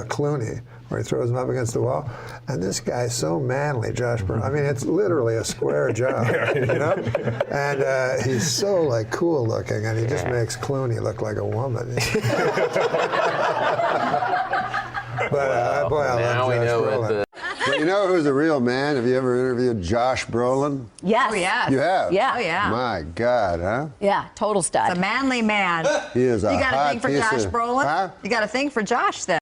S5: Clooney where he throws him up against the wall. And this guy's so manly, Josh Brolin. I mean, it's literally a square job, you know? And he's so, like, cool looking, and he just makes Clooney look like a woman. But, boy, I love Josh Brolin.
S2: But you know who's a real man? Have you ever interviewed Josh Brolin?
S33: Yes. Oh, yeah.
S2: You have?
S33: Yeah. Oh, yeah.
S2: My God, huh?
S33: Yeah, total stud.
S27: A manly man.
S2: He is a
S27: You got a
S2: hot
S27: thing for
S2: piece
S27: Josh
S2: of-
S27: Brolin?
S2: Huh?
S27: You got a thing for Josh then?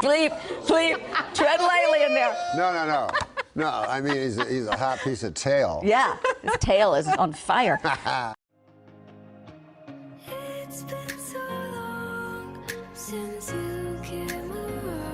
S33: Bleep, tread lightly in there.
S2: No. No, I mean, he's a hot piece of tail.
S33: Yeah, his tail is on fire.
S16: it's been so long since you came around.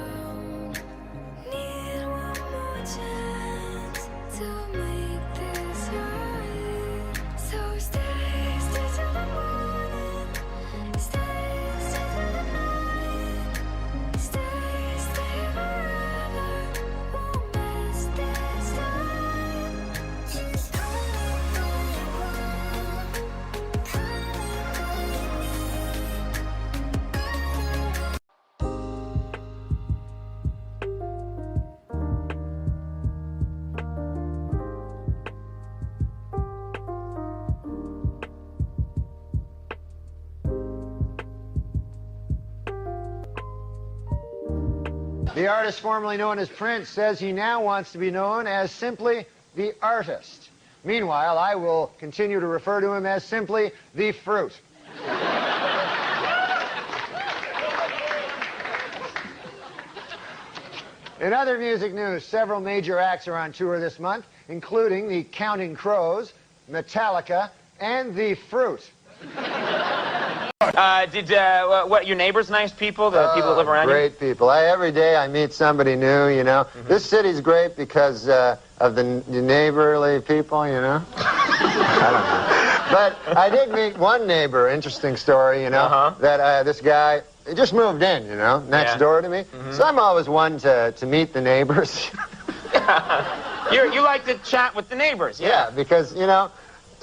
S5: The artist formerly known as Prince says he now wants to be known as simply the artist. Meanwhile, I will continue to refer to him as simply the fruit. In other music news, several major acts are on tour this month, including the Counting Crows, Metallica, and the Fruit.
S1: What, your neighbors nice people, the people that live around
S5: Great people. Every day I meet somebody new, you know. This city's great because of the neighborly people, you know. I don't know. But I did meet one neighbor, interesting story, you know, that this guy, he just moved in, you know, next door to me. So I'm always one to meet the neighbors.
S1: You like to chat with the neighbors,
S5: Yeah, because, you know,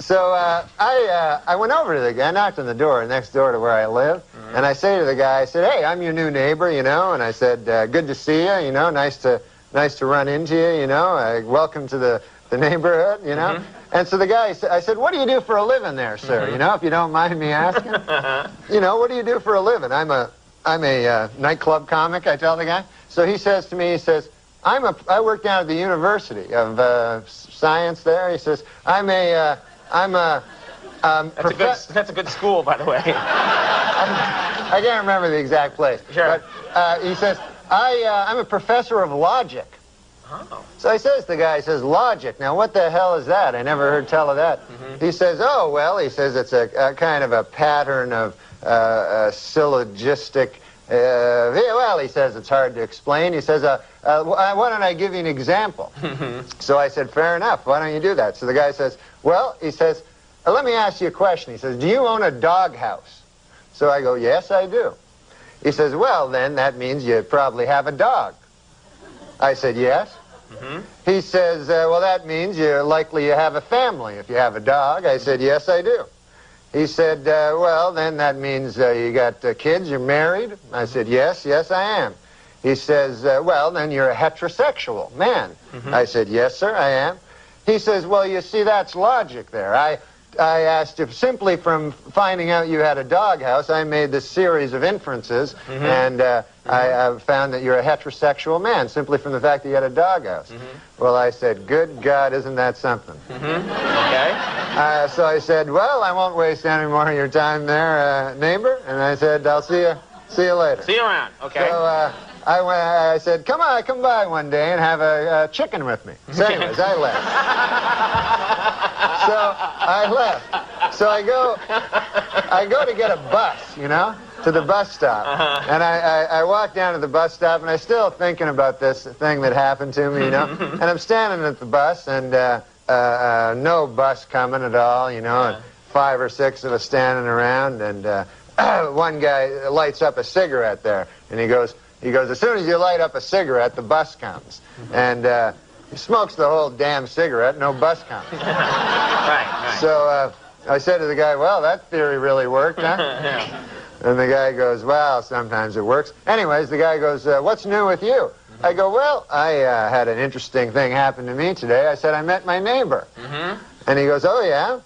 S5: so I went over to the guy, knocked on the door next door to where I live, and I say to the guy, I said, hey, I'm your new neighbor, you know, and I said, good to see you, you know, nice to run into you, you know, welcome to the neighborhood, you know. And so the guy, I said, what do you do for a living there, sir, you know, if you don't mind me asking? You know, what do you do for a living? I'm a nightclub comic, I tell the guy. So he says to me, he says, I work down at the University of Science there. He says,
S1: that's a good school, by the way.
S5: I can't remember the exact place.
S1: Sure.
S5: But he says, I'm a professor of logic.
S1: Oh.
S5: So he says, the guy says, logic. Now, what the hell is that? I never heard tell of that. He says, oh, well, he says it's a kind of a pattern of syllogistic. Well, he says it's hard to explain. He says, why don't I give you an example? So I said, fair enough. Why don't you do that? So the guy says, well, he says, let me ask you a question. He says, do you own a doghouse? So I go, yes, I do. He says, well, then that means you probably have a dog. I said, yes. He says, well, that means you're likely you have a family if you have a dog. I said, yes, I do. He said, well, then that means you got kids, you're married? I said, yes, I am. He says, well, then you're a heterosexual man. I said, yes, sir, I am. He says, well, you see, that's logic there. I asked if simply from finding out you had a doghouse, I made this series of inferences, and I found that you're a heterosexual man simply from the fact that you had a doghouse. Well, I said, good God, isn't that something?
S1: Okay.
S5: So I said, well, I won't waste any more of your time there, neighbor. And I said, I'll see you later.
S1: See you around. Okay.
S5: So I said, come by one day and have a chicken with me. So anyways, I left. So I go to get a bus, you know, to the bus stop. And I walk down to the bus stop, and I'm still thinking about this thing that happened to me, you know. And I'm standing at the bus, and no bus coming at all, you know, and 5 or 6 of us standing around, and one guy lights up a cigarette there, and he goes, as soon as you light up a cigarette, the bus comes. And he smokes the whole damn cigarette, no bus comes.
S1: Right.
S5: So I said to the guy, well, that theory really worked, huh? And the guy goes, well, sometimes it works. Anyways, the guy goes, what's new with you? I go, well, I had an interesting thing happen to me today. I said, I met my neighbor. And he goes, oh, yeah?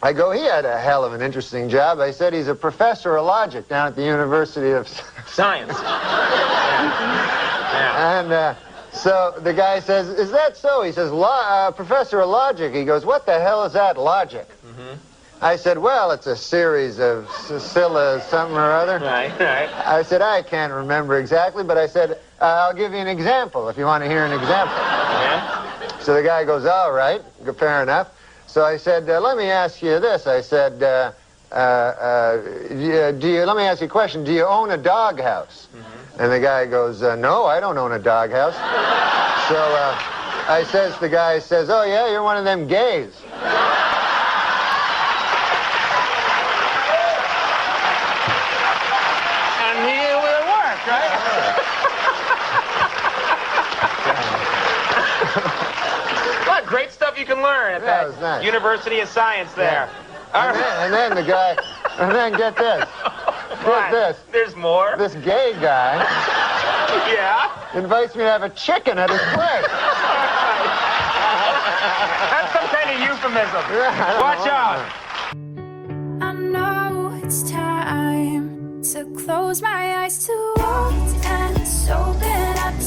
S5: I go, he had a hell of an interesting job. I said, he's a professor of logic down at the University of
S1: Science.
S5: And so the guy says, is that so? He says, professor of logic. He goes, what the hell is that, logic? I said, well, it's a series of Scylla something or other.
S1: Right.
S5: I said, I can't remember exactly, but I said, I'll give you an example if you want to hear an example. So the guy goes, all right, fair enough. So I said, let me ask you this. I said, let me ask you a question. Do you own a doghouse? And the guy goes, no, I don't own a doghouse. So the guy says, oh, yeah, you're one of them gays.
S1: And it worked, right? What great stuff you can learn at that
S5: nice.
S1: University of Science there.
S5: And then the guy, and then get this. Get this.
S1: There's more.
S5: This gay guy invites me to have a chicken at his place.
S1: That's some kind of euphemism. Watch out.
S16: I know it's time to close my eyes to what and open up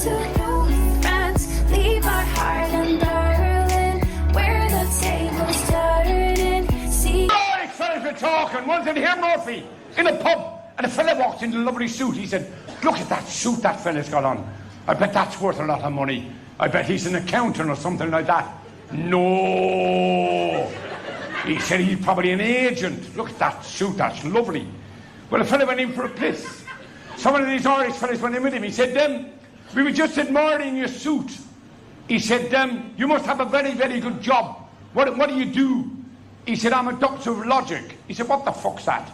S3: talking. One said, here, Murphy, in a pub, and a fella walked in a lovely suit. He said, look at that suit that fella's got on. I bet that's worth a lot of money. I bet he's an accountant or something like that. No. He said he's probably an agent. Look at that suit, that's lovely. Well, a fella went in for a piss. Some of these Irish fellas went in with him. He said, we were just admiring your suit. He said, you must have a very, very good job. What do you do? He said, I'm a doctor of logic. He said, what the fuck's that?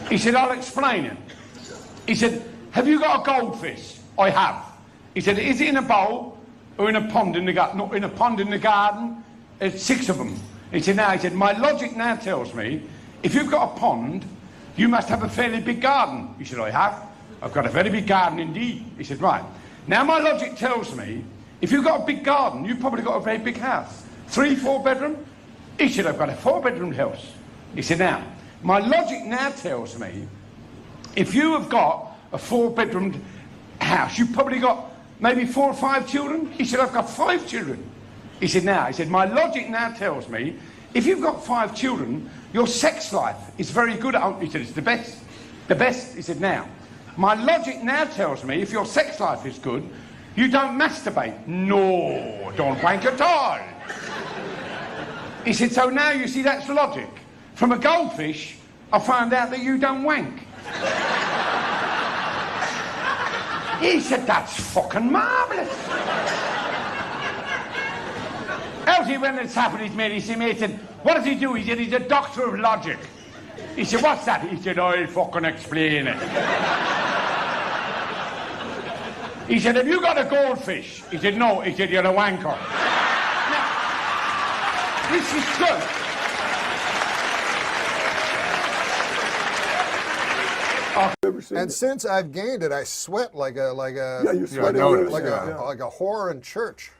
S3: He said, I'll explain it. He said, have you got a goldfish? I have. He said, is it in a bowl or in a pond in the garden? No, in a pond in the garden. There's 6 of them. He said, my logic now tells me, if you've got a pond, you must have a fairly big garden. He said, I have. I've got a very big garden indeed. He said, right. Now my logic tells me, if you've got a big garden, you've probably got a very big house. 3, 4 bedroom? He said, I've got a 4-bedroom house. He said, now, my logic now tells me, if you have got a 4-bedroom house, you've probably got maybe 4 or 5 children? He said, I've got 5 children. He said, my logic now tells me, if you've got 5 children, your sex life is very good. He said, it's the best. The best. He said, now, my logic now tells me, if your sex life is good, you don't masturbate. No, don't wank at all. He said, so now you see that's logic. From a goldfish, I found out that you don't wank. He said, that's fucking marvellous. Elsie, when it's happened, he's made, he said, what does he do? He said, he's a doctor of logic. He said, what's that? He said, I'll fucking explain it. He said, have you got a goldfish? He said, no. He said, you're a wanker. Now, this is good.
S5: And since I've gained it, I sweat like a
S2: you sweat
S5: like a whore in church.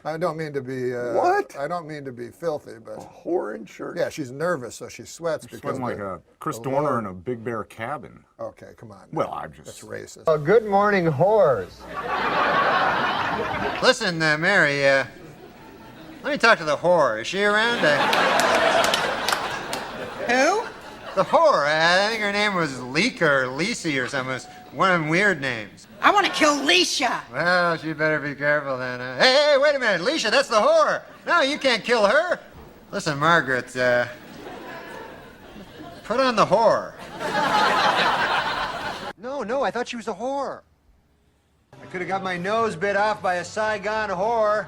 S5: I don't mean to be
S2: what?
S5: I don't mean to be filthy, but
S2: a whore in church.
S5: Yeah, she's nervous, so she sweats because
S7: sweating like a Chris Dorner in a Big Bear cabin.
S5: Okay, come on.
S7: Well, I'm just
S5: that's racist.
S6: Oh, good morning, whores.
S8: Listen, Mary. Let me talk to the whore. Is she around?
S27: Who?
S8: The whore. I think her name was Leek or Lisi or something. It was one of them weird names.
S27: I want to kill Leisha.
S8: Well, she better be careful then. Hey, wait a minute. Leisha, that's the whore. No, you can't kill her. Listen, Margaret, put on the whore. No, I thought she was a whore. I could have got my nose bit off by a Saigon whore.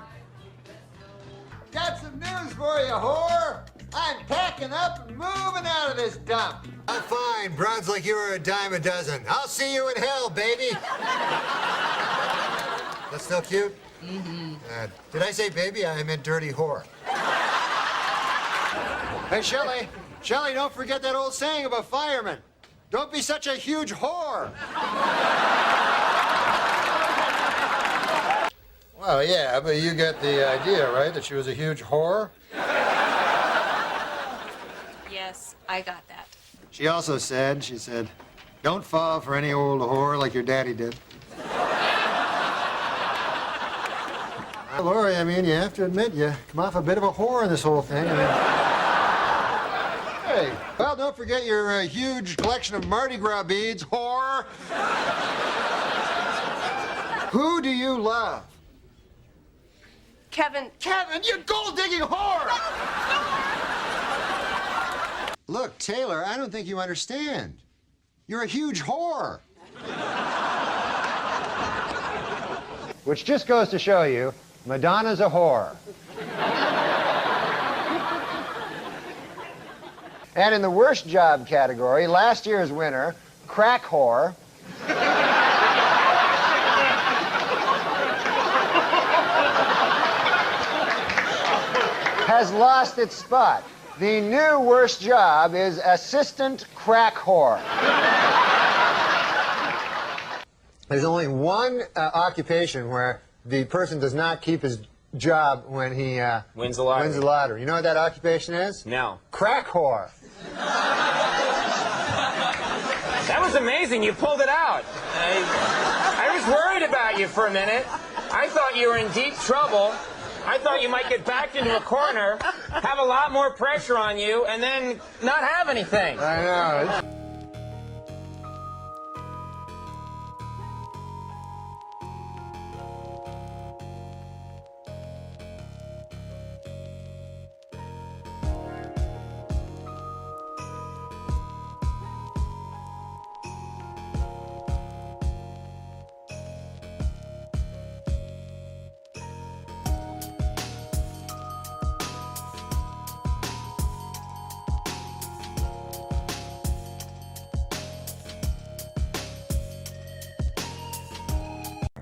S8: Got some news for you, whore. I'm packing up and moving out of this dump. I'm fine. Bronze like you were a dime a dozen. I'll see you in hell, baby. That's still cute?
S27: Mm-hmm.
S8: Did I say baby? I meant dirty whore. Hey, Shelley, don't forget that old saying about firemen. Don't be such a huge whore. Well, yeah, but you get the idea, right? That she was a huge whore?
S27: Yes, I got that.
S8: She also said, don't fall for any old whore like your daddy did. Lori, I mean, you have to admit, you come off a bit of a whore in this whole thing. Hey, well, don't forget your huge collection of Mardi Gras beads, whore. Who do you love?
S27: Kevin,
S8: you gold-digging whore! Look, Taylor, I don't think you understand. You're a huge whore. Which just goes to show you, Madonna's a whore. And in the worst job category, last year's winner, crack whore, has lost its spot. The new worst job is assistant crack whore. There's only one occupation where the person does not keep his job when he
S31: wins the lottery.
S8: Wins the lottery. You know what that occupation is?
S31: No.
S8: Crack whore.
S31: That was amazing. You pulled it out. I was worried about you for a minute. I thought you were in deep trouble. I thought you might get backed into a corner
S1: have a lot more pressure on you and then not have anything.
S8: I know.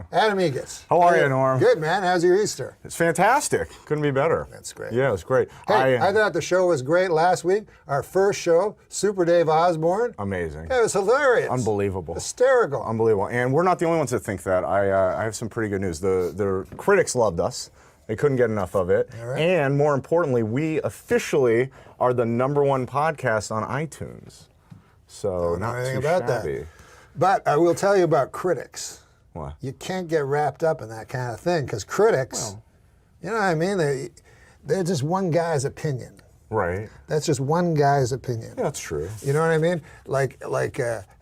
S8: Adam Egas.
S7: How are you, Norm?
S5: Good, man. How's your Easter?
S7: It's fantastic. Couldn't be better.
S5: That's great.
S7: Yeah, it's great.
S5: Hey, I thought the show was great last week. Our first show, Super Dave Osborne.
S7: Amazing.
S5: It was hilarious.
S7: Unbelievable.
S5: Hysterical.
S7: Unbelievable. And we're not the only ones that think that. I have some pretty good news. The critics loved us. They couldn't get enough of it.
S5: All right.
S7: And more importantly, we officially are the #1 podcast on iTunes. So
S5: Don't know
S7: not
S5: anything
S7: too
S5: about
S7: shabby.
S5: that. But I will tell you about critics.
S7: What?
S5: You can't get wrapped up in that kind of thing because critics, you know what I mean? They're just one guy's opinion.
S7: Right.
S5: That's just one guy's opinion.
S7: Yeah, that's true.
S5: You know what I mean? Like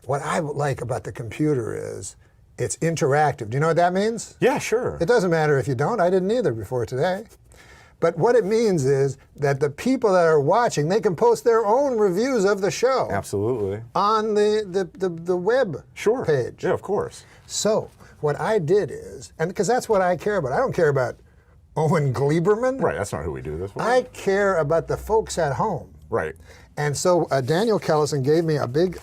S5: what I like about the computer is it's interactive. Do you know what that means?
S7: Yeah, sure.
S5: It doesn't matter if you don't. I didn't either before today. But what it means is that the people that are watching, they can post their own reviews of the show.
S7: Absolutely.
S5: On the web page.
S7: Yeah, of course.
S5: So what I did is, and because that's what I care about. I don't care about Owen Gleiberman.
S7: Right, that's not who we do this with.
S5: I care about the folks at home.
S7: Right.
S5: And so Daniel Kellison gave me a big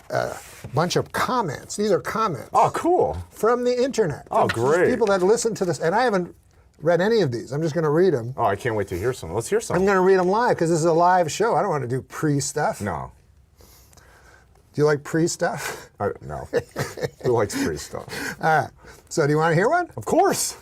S5: bunch of comments. These are comments.
S7: Oh, cool.
S5: From the internet.
S7: Oh,
S5: From
S7: great.
S5: People that listen to this. And I haven't read any of these. I'm just going to read them.
S7: Oh, I can't wait to hear some. Let's hear some.
S5: I'm going to read them live because this is a live show. I don't want to do pre-stuff.
S7: No.
S5: Do you like pre-stuff?
S7: No. Who likes pre-stuff?
S5: All right. So do you want to hear one?
S7: Of course.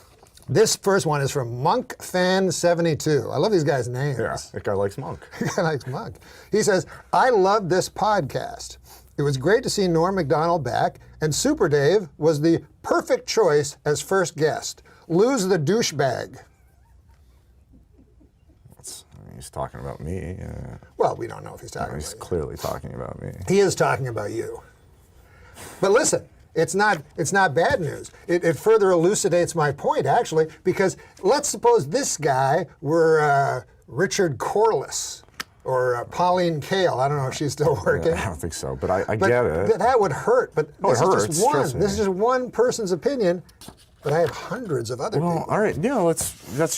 S5: This first one is from MonkFan72. I love these guys' names.
S7: Yeah, that guy likes Monk.
S5: That guy likes Monk. He says, I love this podcast. It was great to see Norm Macdonald back, and Super Dave was the perfect choice as first guest. Lose the douchebag.
S7: He's talking about me.
S5: Well, we don't know if he's talking
S7: He's
S5: about
S7: clearly talking about me.
S5: you. He is talking about you. But listen, it's not bad news. It further elucidates my point, actually, because let's suppose this guy were Richard Corliss or Pauline Kael. I don't know if she's still working.
S7: I don't think so, but I get it.
S5: That would hurt. But
S7: Oh, it
S5: this is
S7: hurts,
S5: just one.
S7: trust me.
S5: This is just one person's opinion. But I have hundreds of other people.
S7: All right, yeah,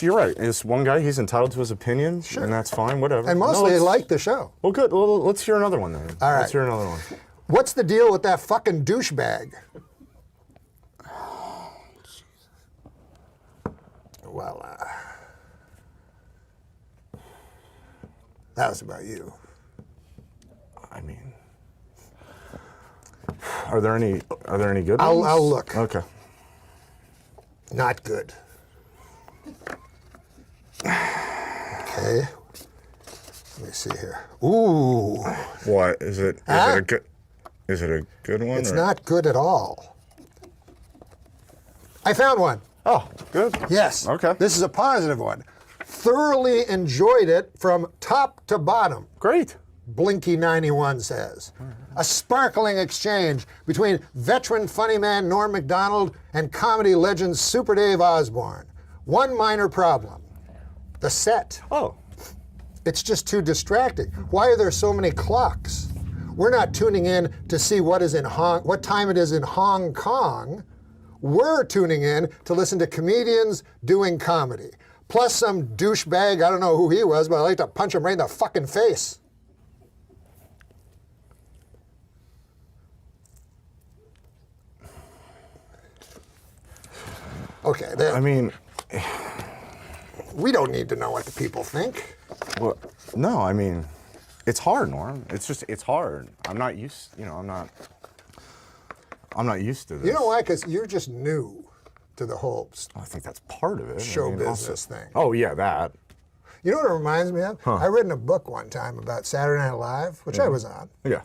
S7: you're right. It's one guy, he's entitled to his opinion, and that's fine, whatever.
S5: And mostly they like the show.
S7: Well, good. Well, let's hear another one then.
S5: All right.
S7: Let's hear another one.
S5: What's the deal with that fucking douchebag? Well, that was about you.
S7: I mean, are there any good ones?
S5: I'll look.
S7: Okay.
S5: Not good. Okay. Let me see here. Ooh.
S7: What is it?
S5: Huh?
S7: Is it a good one?
S5: It's
S7: or?
S5: not good at all. I found one.
S7: Oh, good.
S5: Yes.
S7: Okay.
S5: This is a positive one. Thoroughly enjoyed it from top to bottom.
S7: Great.
S5: Blinky91 says. A sparkling exchange between veteran funny man Norm Macdonald and comedy legend Super Dave Osborne. One minor problem. The set.
S7: Oh.
S5: It's just too distracting. Why are there so many clocks? We're not tuning in to see what time it is in Hong Kong. We're tuning in to listen to comedians doing comedy. Plus some douchebag, I don't know who he was, but I like to punch him right in the fucking face. Okay,
S7: I mean,
S5: we don't need to know what the people think.
S7: Well, no, I mean, it's hard, Norm. It's hard. I'm not used to this.
S5: You know why? Because you're just new to the whole
S7: I think that's part of it.
S5: show
S7: I mean,
S5: business
S7: also,
S5: thing.
S7: Oh, yeah, that.
S5: You know what it reminds me of?
S7: Huh.
S5: I read in a book one time about Saturday Night Live, which I was on.
S7: Yeah.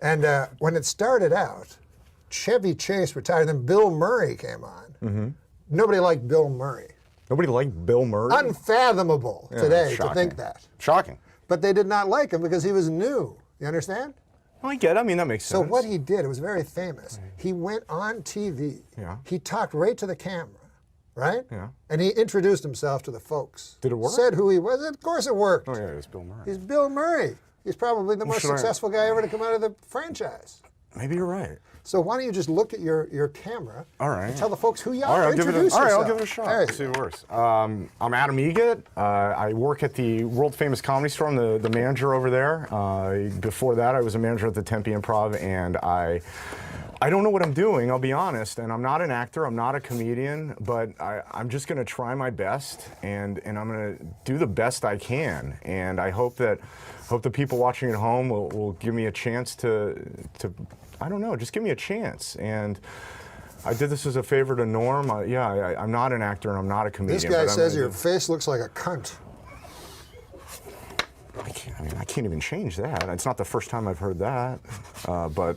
S5: And when it started out, Chevy Chase retired, then Bill Murray came on.
S7: Mm-hmm.
S5: Nobody liked Bill Murray.
S9: Nobody liked Bill Murray.
S5: Unfathomable today to
S9: shocking.
S5: think that.
S9: Shocking.
S5: But they did not like him because he was new. You understand?
S9: Well, I get it. I mean, that makes sense.
S5: So what he did, it was very famous. He went on TV.
S9: Yeah.
S5: He talked right to the camera, right?
S9: Yeah.
S5: And he introduced himself to the folks.
S9: Did it work?
S5: Said who he was. Of course it worked.
S9: Oh, yeah, it was Bill Murray.
S5: He's Bill Murray. He's probably the most successful guy ever to come out of the franchise.
S9: Maybe you're right.
S5: So why don't you just look at your camera
S9: All right.
S5: and tell the folks who you
S9: All
S5: are?
S9: right, I'll give it
S5: Introduce
S9: a, all right, I'll
S5: yourself.
S9: give it a shot.
S5: There you
S9: See if it works. I'm Adam Egat. I work at the world famous Comedy Store. I'm the manager over there. Before that, I was a manager at the Tempe Improv, and I don't know what I'm doing, I'll be honest, and I'm not an actor, I'm not a comedian, but I'm just going to try my best, and I'm going to do the best I can, and I hope the people watching at home will give me a chance to I don't know, just give me a chance. And I did this as a favor to Norm. I'm not an actor and I'm not a comedian.
S5: This guy says your face looks like a cunt.
S9: I can't even change that. It's not the first time I've heard that, but